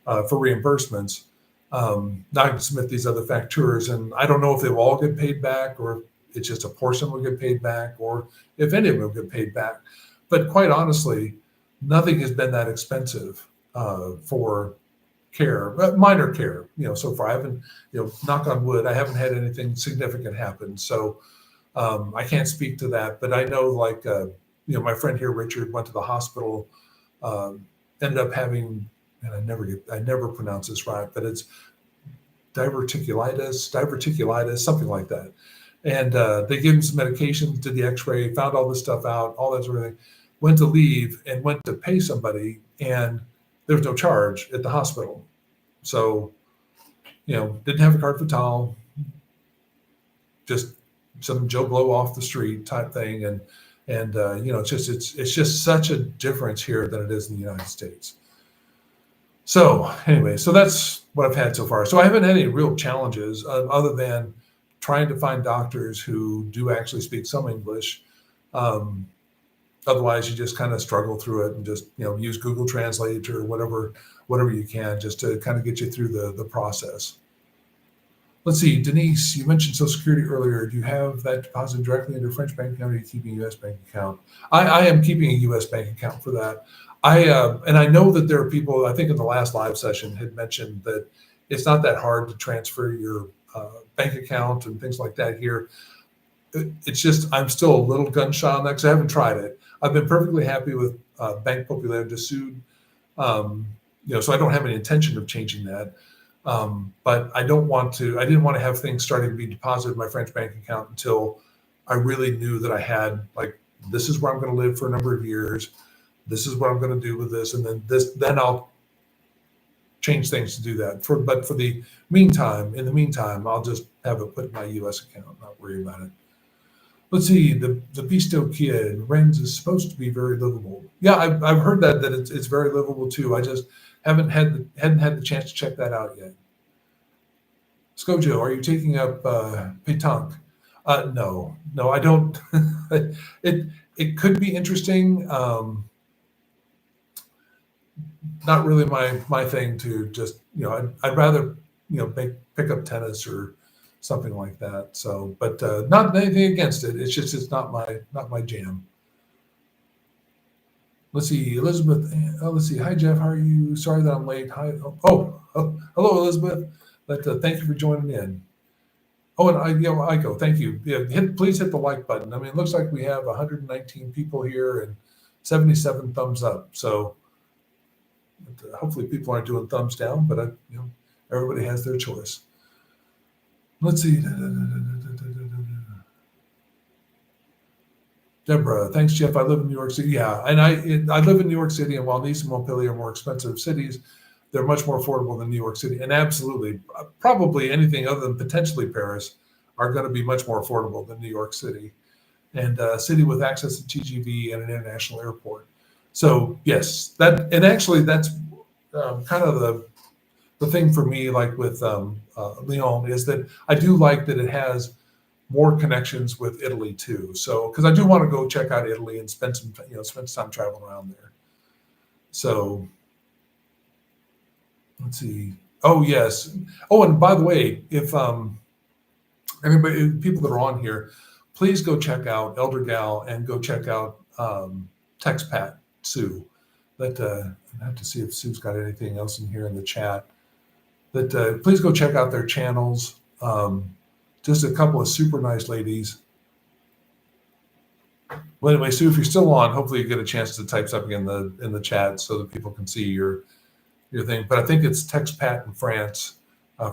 for reimbursements, now I can submit these other factures, and I don't know if they will all get paid back, or it's just a portion will get paid back, or if any of them will get paid back. But quite honestly, nothing has been that expensive for care, minor care, so far. I haven't, knock on wood, I haven't had anything significant happen. So I can't speak to that, but I know, like, my friend here, Richard, went to the hospital, ended up having, and I never pronounce this right, but it's diverticulitis, something like that. And they gave him some medications, did the x-ray, found all this stuff out, all that sort of thing, went to leave and went to pay somebody, and there was no charge at the hospital. So, didn't have a carte vitale, just some Joe Blow off the street type thing. And it's just such a difference here than it is in the United States. So anyway, so that's what I've had so far. So I haven't had any real challenges other than trying to find doctors who do actually speak some English. Otherwise, you just kind of struggle through it and just, use Google Translate or whatever you can, just to kind of get you through the process. Let's see, Denise, you mentioned Social Security earlier. Do you have that deposited directly into a French bank account, or are you keeping a U.S. bank account? I am keeping a U.S. bank account for that. And I know that there are people, I think in the last live session had mentioned that it's not that hard to transfer your bank account and things like that here. It's just, I'm still a little gun shy on that because I haven't tried it. I've been perfectly happy with Bank Populaire de Sud, so I don't have any intention of changing that. But I didn't want to have things starting to be deposited in my French bank account until I really knew that I had, like, this is where I'm going to live for a number of years. This is what I'm going to do with this. And then I'll change things to do that. But in the meantime, I'll just have it put in my US account, not worry about it. Let's see, the Bisto Kid, Rennes is supposed to be very livable. Yeah, I've heard that it's very livable too. I just hadn't had the chance to check that out yet. Skojo, are you taking up pétanque? No, I don't. It could be interesting. Not really my thing to just, I'd rather, pick up tennis or something like that. So, but not anything against it. It's just, it's not my jam. Let's see, Elizabeth. Let's see. Hi, Jeff. How are you? Sorry that I'm late. Hi. Oh, hello, Elizabeth. But thank you for joining in. Oh, and Aiko, thank you. Yeah, please hit the like button. I mean, it looks like we have 119 people here and 77 thumbs up. So hopefully people aren't doing thumbs down, but everybody has their choice. Let's see. Deborah, thanks, Jeff. I live in New York City. Yeah, and I live in New York City, and while Nice and Montpellier are more expensive cities, they're much more affordable than New York City. And absolutely, probably anything other than potentially Paris are going to be much more affordable than New York City. And a city with access to TGV and an international airport. So yes, that's kind of the thing for me, like with Lyon, is that I do like that it has more connections with Italy too. So, because I do want to go check out Italy and spend some time traveling around there. So, let's see. Oh yes. Oh, and by the way, if people that are on here, please go check out Elder Gal and go check out Expat Sue. But I have to see if Sue's got anything else in here in the chat. But please go check out their channels. Just a couple of super nice ladies. Well, anyway, Sue, if you're still on, hopefully you get a chance to type something in the chat so that people can see your thing. But I think it's Expat in France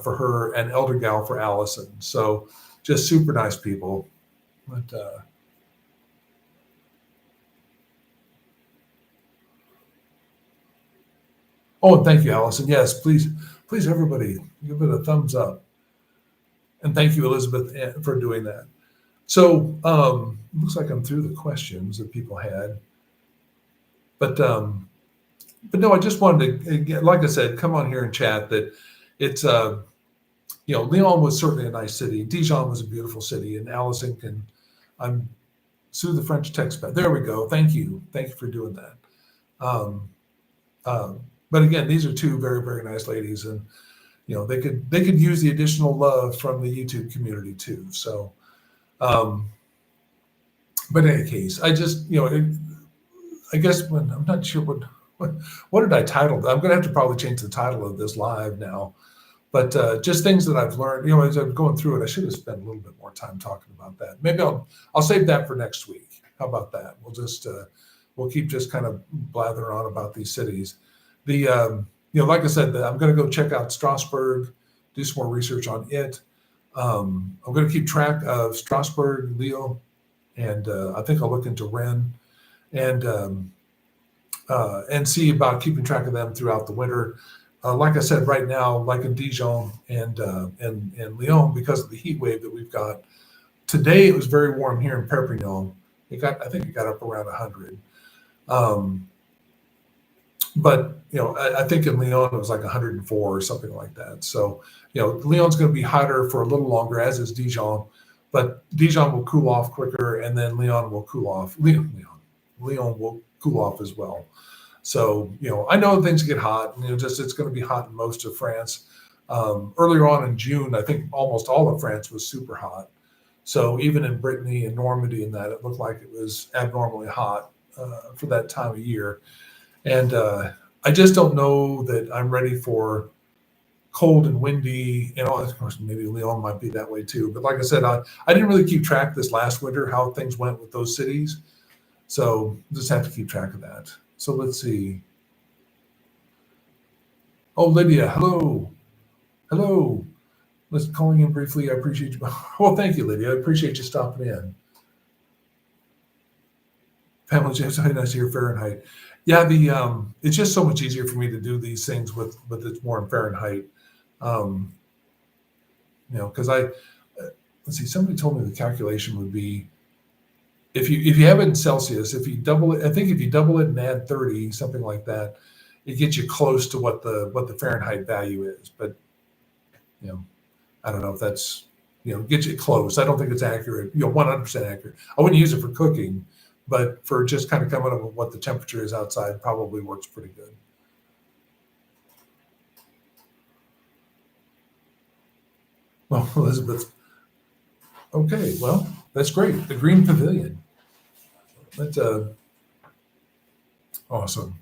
for her and Elder Gal for Allison. So just super nice people. But oh, and thank you, Allison. Yes, please, everybody, give it a thumbs up. And thank you, Elizabeth, for doing that. So looks like I'm through the questions that people had. But no, I just wanted to, get, like I said, come on here and chat that it's, Lyon was certainly a nice city. Dijon was a beautiful city. And Allison I'm Sue the French Expat. There we go. Thank you. Thank you for doing that. But again, these are two very, very nice ladies. And they could use the additional love from the YouTube community too. So, but in any case, I just, I guess I'm not sure what did I title that? I'm going to have to probably change the title of this live now, but just things that I've learned, as I'm going through it, I should have spent a little bit more time talking about that. Maybe I'll save that for next week. How about that? We'll just, we'll keep just kind of blathering on about these cities. Like I said, I'm going to go check out Strasbourg, do some more research on it. I'm going to keep track of Strasbourg, Lyon, and I think I'll look into Rennes and see about keeping track of them throughout the winter. Like I said, right now, like in Dijon and Lyon, because of the heat wave that we've got. Today it was very warm here in Perpignan. I think it got up around 100. But I think in Lyon it was like 104 or something like that. So Lyon's going to be hotter for a little longer, as is Dijon. But Dijon will cool off quicker, and then Lyon will cool off. Lyon will cool off as well. So I know things get hot. It's going to be hot in most of France. Earlier on in June, I think almost all of France was super hot. So even in Brittany and Normandy and that, it looked like it was abnormally hot for that time of year. And I just don't know that I'm ready for cold and windy. And of course, maybe Lyon might be that way too. But like I said, I didn't really keep track this last winter how things went with those cities. So just have to keep track of that. So let's see. Oh, Lydia, hello. Hello. Let's calling in briefly. I appreciate you. Well, thank you, Lydia. I appreciate you stopping in. Pamela James, I nice to hear Fahrenheit. Yeah, it's just so much easier for me to do these things with it's more in Fahrenheit. Because let's see, somebody told me the calculation would be if you have it in Celsius, if you double it, I think if you double it and add 30, something like that, it gets you close to what the Fahrenheit value is. But I don't know if that's gets you close. I don't think it's accurate, 100% accurate. I wouldn't use it for cooking, but for just kind of coming up with what the temperature is outside, probably works pretty good. Well, Elizabeth. Okay, well, that's great. The Green Pavilion. That's awesome.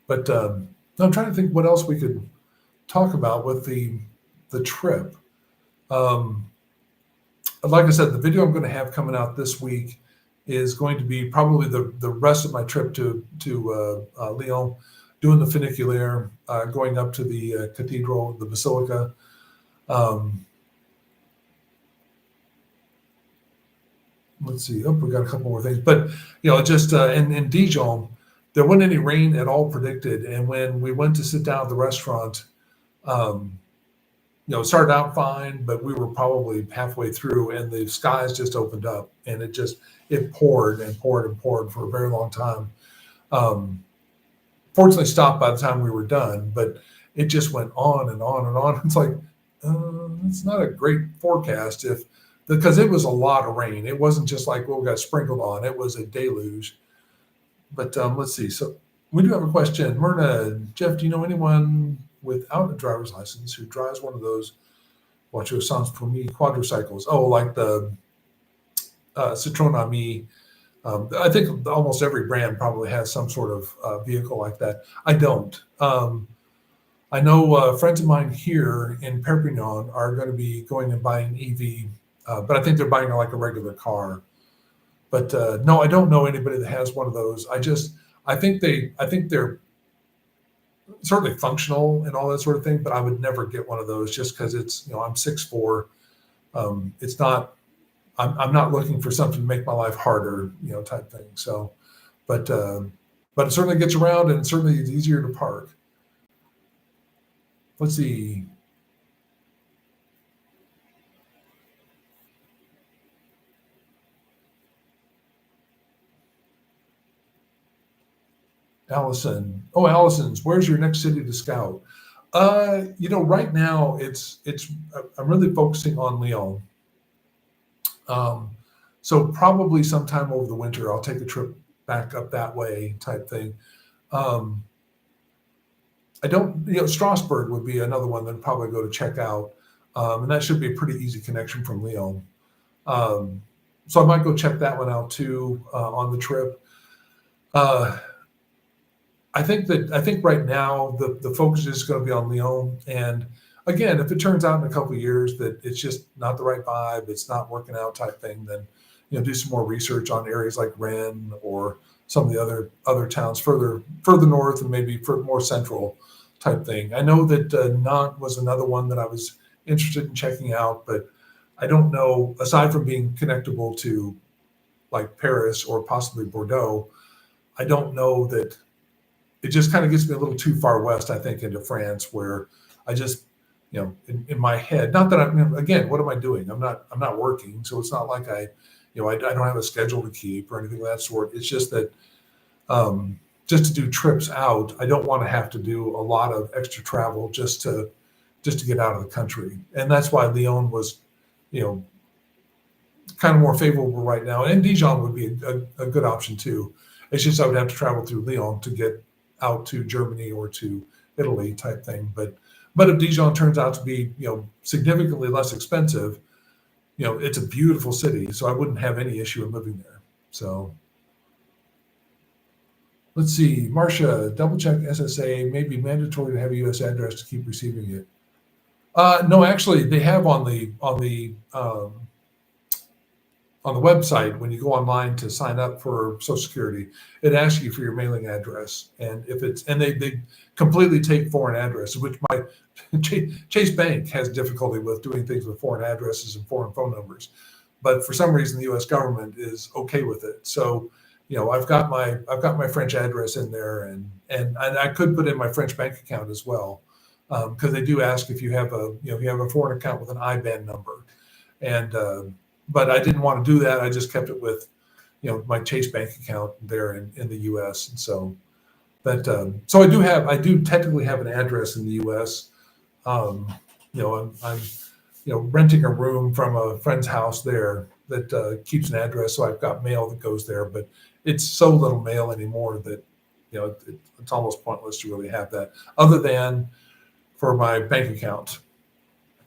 But I'm trying to think what else we could talk about with the trip. Like I said, the video I'm going to have coming out this week is going to be probably the rest of my trip to Lyon, doing the funicular, going up to the cathedral, the basilica. Let's see. Oh, we got a couple more things, but just in Dijon, there wasn't any rain at all predicted. And when we went to sit down at the restaurant, it started out fine, but we were probably halfway through, and the skies just opened up, and it poured and poured and poured for a very long time. Fortunately, stopped by the time we were done, but it just went on and on and on. It's like it's not a great forecast because it was a lot of rain. It wasn't just like we got sprinkled on. It was a deluge. But let's see. So we do have a question. Myrna, Jeff, do you know anyone without a driver's license who drives one of those voiture sans permis quadricycles? Oh, like the Citroën Ami. I think almost every brand probably has some sort of vehicle like that. I don't. I know friends of mine here in Perpignan are going to be going and buying EV, but I think they're buying like a regular car. But no, I don't know anybody that has one of those. I think they're certainly functional and all that sort of thing, but I would never get one of those just because it's I'm 6'4". It's not. I'm not looking for something to make my life harder, type thing. So, but it certainly gets around, and certainly it's easier to park. Let's see. Allison. Oh, Allison's. Where's your next city to scout? Right now I'm really focusing on Lyon. So probably sometime over the winter, I'll take a trip back up that way, type thing. I don't, Strasbourg would be another one that I'd probably go to check out. And that should be a pretty easy connection from Lyon. So I might go check that one out too, on the trip. I think right now the focus is going to be on Lyon. And again, if it turns out in a couple of years that it's just not the right vibe, it's not working out type thing, then do some more research on areas like Rennes or some of the other towns further north and maybe more central type thing. I know that Nantes was another one that I was interested in checking out, but I don't know, aside from being connectable to like Paris or possibly Bordeaux, I don't know that it just kind of gets me a little too far west, I think, into France, where I just, in my head, not that again, what am I doing? I'm not working. So it's not like I don't have a schedule to keep or anything of that sort. It's just that, just to do trips out, I don't want to have to do a lot of extra travel just to get out of the country. And that's why Lyon was, kind of more favorable right now. And Dijon would be a good option too. It's just I would have to travel through Lyon to get out to Germany or to Italy type thing. But But if Dijon turns out to be, significantly less expensive, it's a beautiful city, so I wouldn't have any issue in living there. So let's see, Marcia, double check SSA, may be mandatory to have a U.S. address to keep receiving it. No, actually, they have on the website, when you go online to sign up for Social Security, it asks you for your mailing address, and if it's they completely take foreign addresses, which my Chase Bank has difficulty with doing things with foreign addresses and foreign phone numbers, but for some reason the U.S. government is okay with it. So I've got my French address in there, and I could put in my French bank account as well, because they do ask if you have a foreign account with an IBAN number, and but I didn't want to do that. I just kept it with, my Chase Bank account there in the U.S. And so so I do technically have an address in the U.S. I'm renting a room from a friend's house there that keeps an address, so I've got mail that goes there. But it's so little mail anymore that it's almost pointless to really have that, other than for my bank account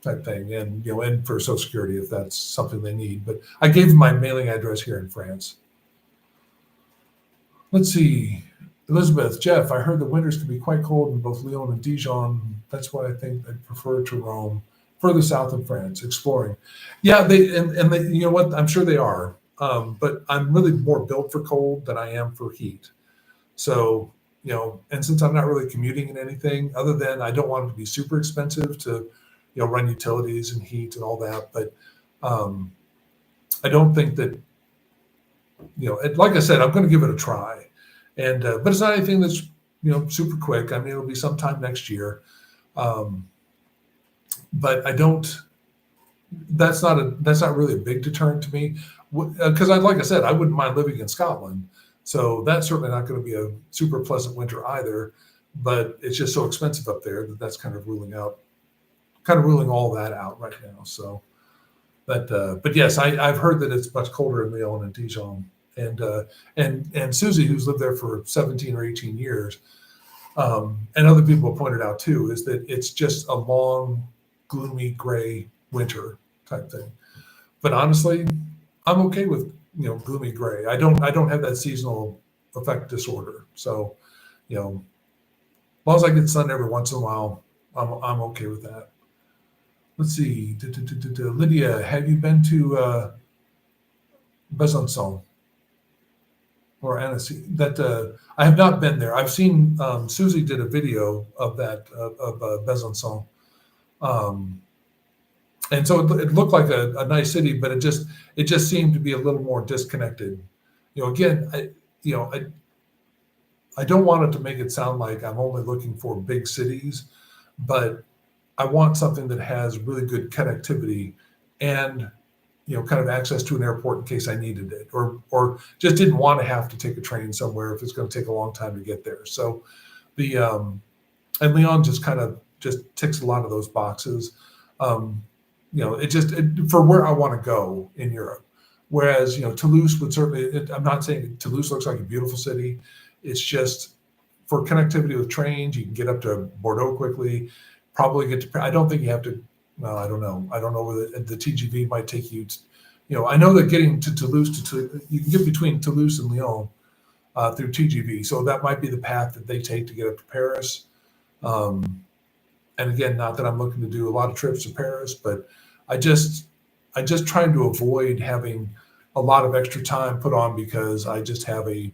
type thing, and and for Social Security if that's something they need. But I gave them my mailing address here in France. Let's see, Elizabeth, Jeff, I heard the winters can be quite cold in both Lyon and Dijon. That's why I think I'd prefer to roam further south in France, exploring. Yeah, they you know what? I'm sure they are, but I'm really more built for cold than I am for heat. So and since I'm not really commuting in anything other than I don't want it to be super expensive to run utilities and heat and all that. But I don't think that, like I said, I'm going to give it a try. And but it's not anything that's super quick. I mean, it'll be sometime next year. But I don't. That's not really a big deterrent to me, because like I said, I wouldn't mind living in Scotland. So that's certainly not going to be a super pleasant winter either. But it's just so expensive up there that's kind of ruling all that out right now. So, but yes, I've heard that it's much colder in Lyon and Dijon, and Susie, who's lived there for 17 or 18 years, and other people have pointed out too, is that it's just a long, gloomy, gray winter type thing. But honestly, I'm okay with gloomy gray. I don't have that seasonal affect disorder. So, as long as I get sun every once in a while, I'm okay with that. Let's see, Lydia, have you been to Besançon or Annecy? That I have not been there. I've seen Susie did a video of that of Besançon, and so it looked like a nice city, but it just seemed to be a little more disconnected. Again, I don't want it to make it sound like I'm only looking for big cities, but I want something that has really good connectivity and kind of access to an airport in case I needed it, or just didn't want to have to take a train somewhere if it's going to take a long time to get there. So the and Lyon just ticks a lot of those boxes. For where I want to go in Europe. Whereas Toulouse would certainly. I'm not saying Toulouse looks like a beautiful city. It's just for connectivity with trains, you can get up to Bordeaux quickly. Probably get to. I don't think you have to. Well, I don't know. I don't know whether the TGV might take you. I know that getting to Toulouse you can get between Toulouse and Lyon through TGV. So that might be the path that they take to get up to Paris. And again, not that I'm looking to do a lot of trips to Paris, but I just trying to avoid having a lot of extra time put on because I just have a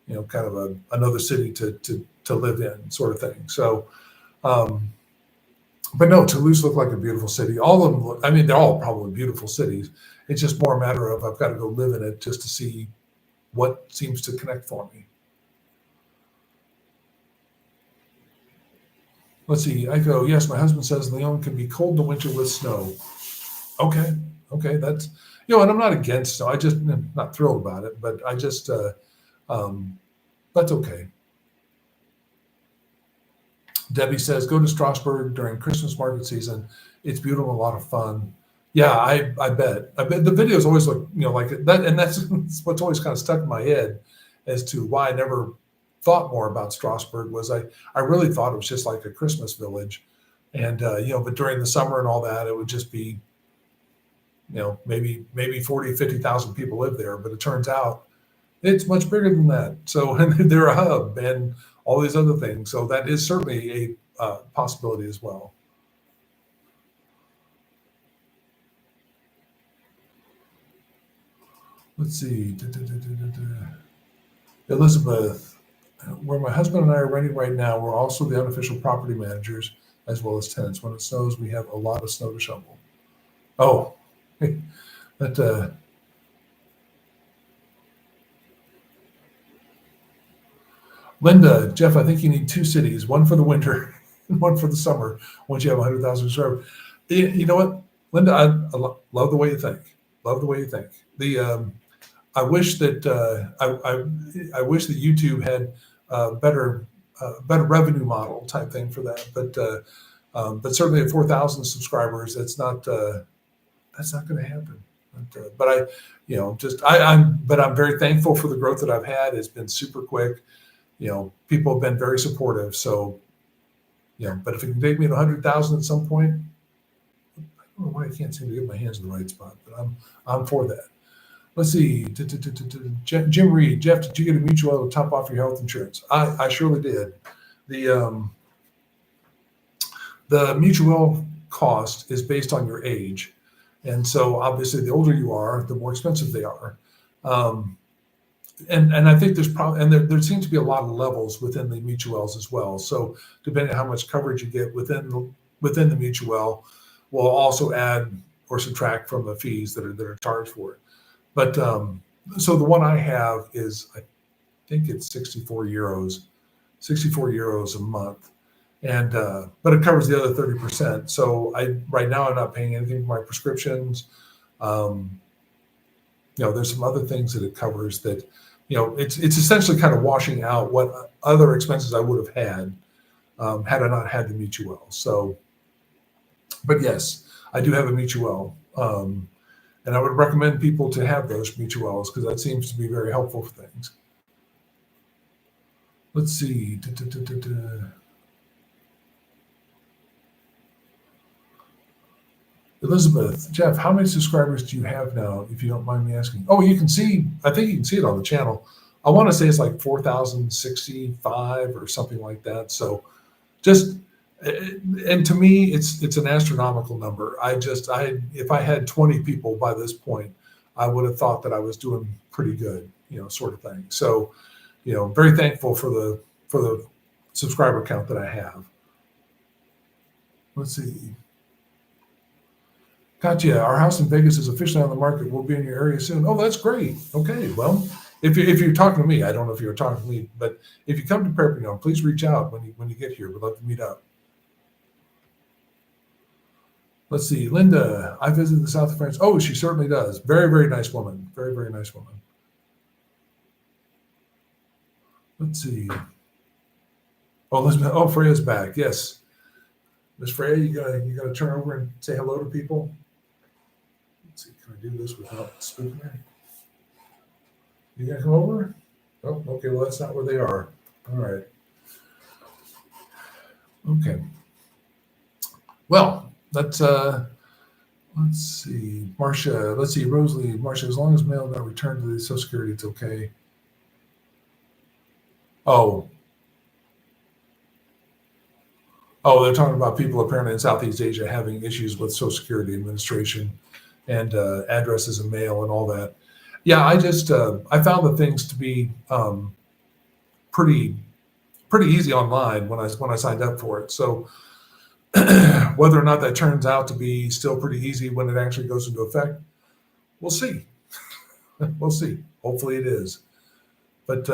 kind of another city to live in sort of thing. So. But no, Toulouse looked like a beautiful city. All of them, they're all probably beautiful cities. It's just more a matter of I've got to go live in it just to see what seems to connect for me. Let's see. I go, yes, my husband says Lyon can be cold in the winter with snow. Okay, that's, and I'm not against snow. I just am not thrilled about it, but I just, that's okay. Debbie says, go to Strasbourg during Christmas market season. It's beautiful, a lot of fun. Yeah, I bet. The videos always look, like that. And that's what's always kind of stuck in my head as to why I never thought more about Strasbourg was I really thought it was just like a Christmas village. And but during the summer and all that, it would just be, maybe 40, 50,000 people live there. But it turns out it's much bigger than that. So and they're a hub and all these other things. So that is certainly a possibility as well. Let's see. Elizabeth, where my husband and I are renting right now, we're also the unofficial property managers as well as tenants. When it snows, we have a lot of snow to shovel. Oh, that Linda, Jeff, I think you need 2 cities, one for the winter and one for the summer once you have 100,000 subscribers. You know what, Linda, I love the way you think. Love the way you think. I wish that I wish that YouTube had better revenue model type thing for that, but certainly at 4,000 subscribers, that's not going to happen. But I'm very thankful for the growth that I've had. It's been super quick. People have been very supportive. So, but if it can take me to 100,000 at some point, I don't know why I can't seem to get my hands in the right spot, but I'm for that. Let's see. Jim Reed, Jeff, did you get a mutuelle to top off your health insurance? I surely did. The mutuelle cost is based on your age. And so obviously the older you are, the more expensive they are. And I think there's probably, and there seems to be a lot of levels within the mutuelles as well. So depending on how much coverage you get within the mutuelle, will also add or subtract from the fees that are charged for it. But so the one I have is, I think it's 64 euros a month. And but it covers the other 30%. So right now I'm not paying anything for my prescriptions. There's some other things that it covers that, it's essentially kind of washing out what other expenses I would have had had I not had the mutuelle. So, but yes, I do have a mutuelle, and I would recommend people to have those mutuelles because that seems to be very helpful for things. Let's see. Elizabeth, Jeff, how many subscribers do you have now, if you don't mind me asking? Oh, you can see, I think you can see it on the channel. I want to say it's like 4,065 or something like that. So just, and to me, it's an astronomical number. If I had 20 people by this point, I would have thought that I was doing pretty good, sort of thing. So, very thankful for the subscriber count that I have. Let's see. Katya, our house in Vegas is officially on the market. We'll be in your area soon. Oh, that's great. Okay, well, if you're talking to me, I don't know if you're talking to me, but if you come to Perpignan, please reach out when you get here. We'd love to meet up. Let's see, Linda, I visited the south of France. Oh, she certainly does. Very, very nice woman. Very, very nice woman. Let's see. Oh, Elizabeth. Oh, Freya's back. Yes, Miss Freya, you gotta turn over and say hello to people. Let's see, can I do this without speaking there? You gonna come over? Oh, okay. Well, that's not where they are. All right. Okay. Well, let's see, Marcia. Let's see, Rosalie. Marcia, as long as mail not returned to the Social Security, it's okay. Oh, they're talking about people apparently in Southeast Asia having issues with Social Security administration and addresses and mail and all that. Yeah, I found the things to be pretty easy online when I signed up for it. So whether or not that turns out to be still pretty easy when it actually goes into effect, we'll see. We'll see. Hopefully it is. But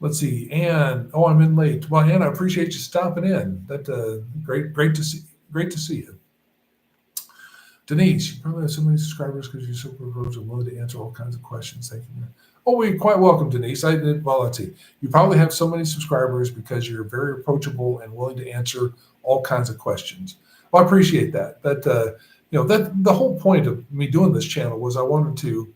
let's see, Anne. Oh, I'm in late. Well, Anne, I appreciate you stopping in. That great to see. Great to see you. Denise, you probably have so many subscribers because you're so approachable and willing to answer all kinds of questions. Thank you. Oh, you're quite welcome, Denise. Let's see. You probably have so many subscribers because you're very approachable and willing to answer all kinds of questions. Well, I appreciate that. That the whole point of me doing this channel was I wanted to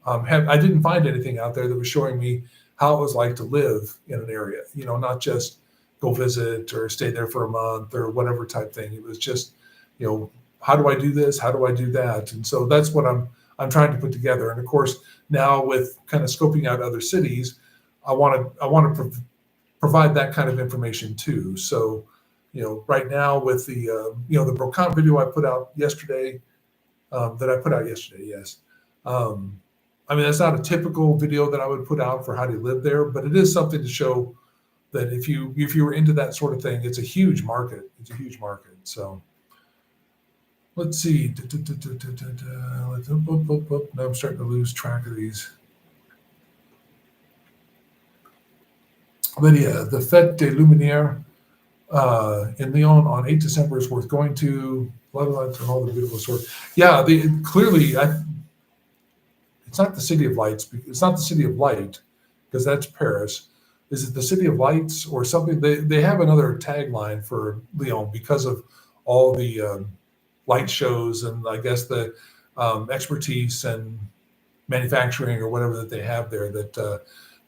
I didn't find anything out there that was showing me how it was like to live in an area. Not just go visit or stay there for a month or whatever type thing. It was just, how do I do this? How do I do that? And so that's what I'm trying to put together. And of course, now with kind of scoping out other cities, I want to provide that kind of information too. So, right now with the the Brocant video I put out yesterday, yes. I mean, that's not a typical video that I would put out for how to live there, but it is something to show that if you were into that sort of thing, it's a huge market. It's a huge market. So let's see. Now I'm starting to lose track of these. Lydia, the Fête des Luminaires in Lyon on 8 December is worth going to. Blah, blah, blah, all the beautiful stories. Yeah, clearly, it's not the City of Lights. It's not the City of Light, because that's Paris. Is it the City of Lights or something? They have another tagline for Lyon because of all the light shows and I guess the expertise and manufacturing or whatever that they have there.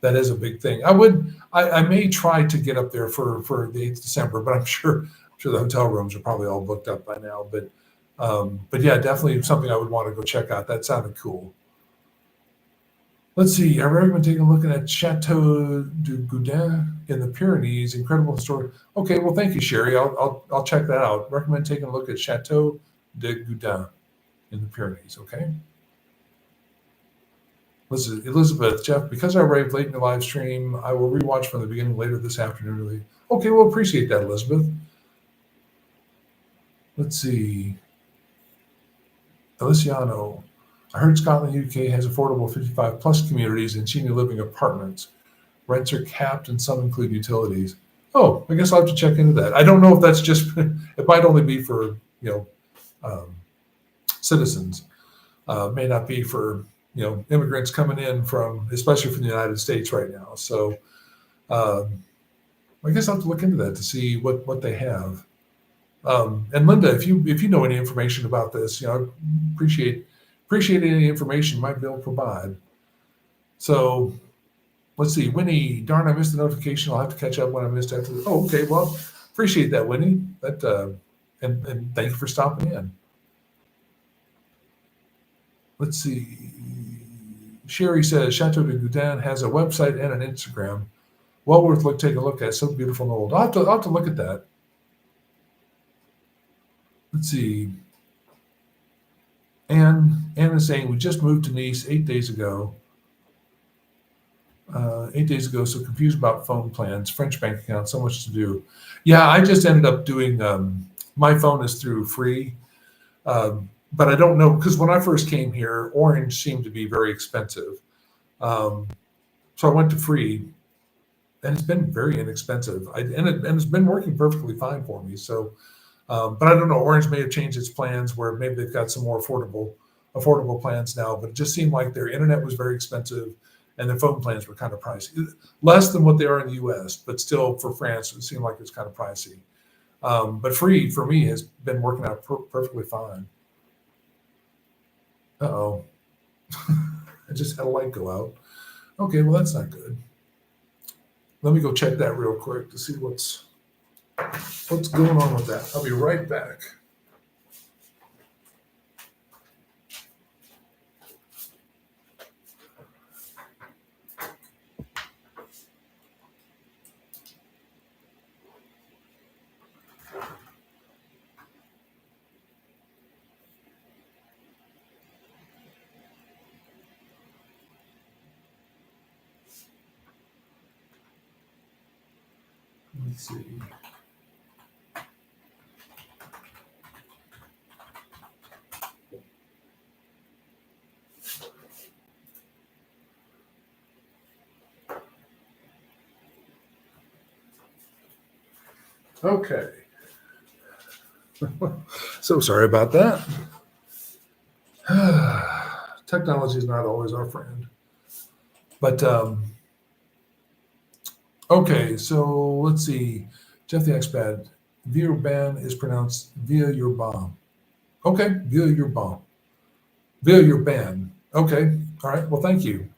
That is a big thing. I may try to get up there for the 8th of December, but I'm sure the hotel rooms are probably all booked up by now. But yeah, definitely something I would want to go check out. That sounded cool. Let's see. I recommend taking a look at Chateau du Goudin in the Pyrenees. Incredible historic. Okay, well, thank you, Sherry. I'll check that out. Recommend taking a look at Chateau de Goudin in the Pyrenees. Okay. Elizabeth, Jeff, because I arrived late in the live stream, I will rewatch from the beginning later this afternoon. Okay, well, appreciate that, Elizabeth. Let's see. Feliciano, I heard Scotland, UK has affordable 55 plus communities and senior living apartments. Rents are capped and some include utilities. Oh, I guess I'll have to check into that. I don't know if that's just, it might only be for, citizens. May not be for, immigrants coming in especially from the United States right now. So I guess I'll have to look into that to see what they have. And Linda, if you know any information about this, appreciate any information you might be able to provide. So let's see, Winnie, darn, I missed the notification. I'll have to catch up when I missed after. Oh, okay. Well, appreciate that, Winnie. And thank you for stopping in. Let's see. Sherry says Chateau de Goudin has a website and an Instagram. Well worth taking a look at. So beautiful and old. I'll have to look at that. Let's see. Anne is saying we just moved to Nice 8 days ago. 8 days ago, so confused about phone plans, French bank account, so much to do. Yeah, I just ended up doing, my phone is through free, but I don't know, because when I first came here, Orange seemed to be very expensive. So I went to free, and it's been very inexpensive. And it's been working perfectly fine for me. So, but I don't know, Orange may have changed its plans where maybe they've got some more affordable plans now, but it just seemed like their internet was very expensive and their phone plans were kind of pricey, less than what they are in the US, but still for France, it seemed like it's kind of pricey. But free for me has been working out perfectly fine. Uh-oh. I just had a light go out. Okay, well, that's not good. Let me go check that real quick to see what's going on with that. I'll be right back. Let's see. Okay. So sorry about that. Technology is not always our friend. But okay, so let's see. Jeff the Expat, Villeurbanne is pronounced Villeurbanne. Okay, Villeurbanne. Villeurbanne. Okay, all right. Well, thank you.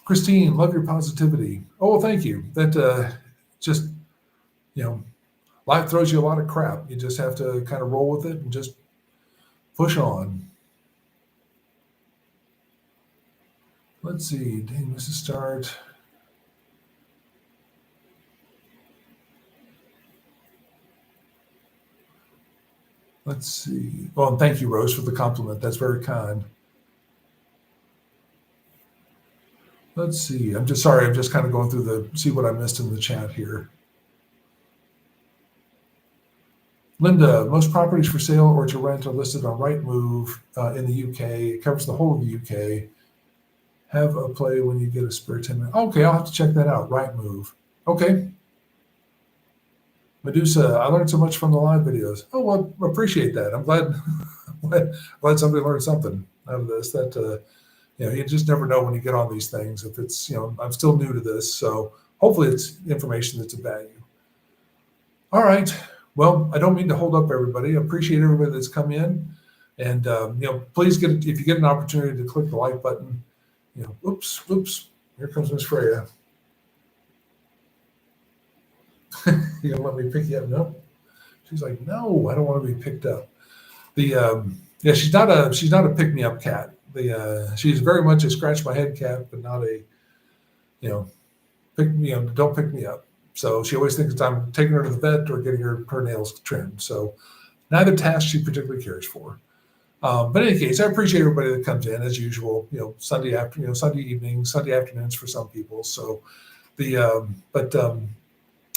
Christine, love your positivity. Oh, well, thank you. That just, life throws you a lot of crap. You just have to kind of roll with it and just push on. Let's see. Dang, this is start. Let's see. Oh, and thank you, Rose, for the compliment. That's very kind. Let's see. I'm just sorry. I'm just kind of going through see what I missed in the chat here. Linda, most properties for sale or to rent are listed on Rightmove in the UK. It covers the whole of the UK. Have a play when you get a spare 10 minutes. Okay, I'll have to check that out. Rightmove. Okay. Medusa, I learned so much from the live videos. Oh, well, appreciate that. I'm glad, glad somebody learned something out of this. That you just never know when you get on these things. If it's, I'm still new to this, so hopefully it's information that's of value. All right. Well, I don't mean to hold up everybody. I appreciate everybody that's come in, and please if you get an opportunity to click the like button. Oops, here comes Miss Freya. You gonna let me pick you up? No. She's like, no, I don't want to be picked up. She's not a pick me up cat. She's very much a scratch my head cat, but not a, don't pick me up. So she always thinks I'm taking her to the vet or getting her nails trimmed. So neither task she particularly cares for. But in any case, I appreciate everybody that comes in as usual. Sunday afternoon, Sunday evenings, Sunday afternoons for some people. So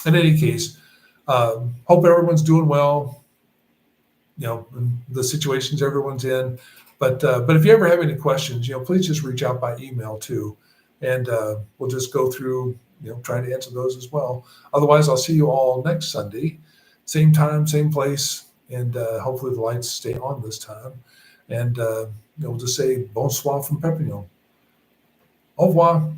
in any case, hope everyone's doing well. The situations everyone's in. But if you ever have any questions, please just reach out by email too, and we'll just go through, trying to answer those as well. Otherwise, I'll see you all next Sunday, same time, same place, and hopefully the lights stay on this time. And we'll just say bonsoir from Perpignan. Au revoir.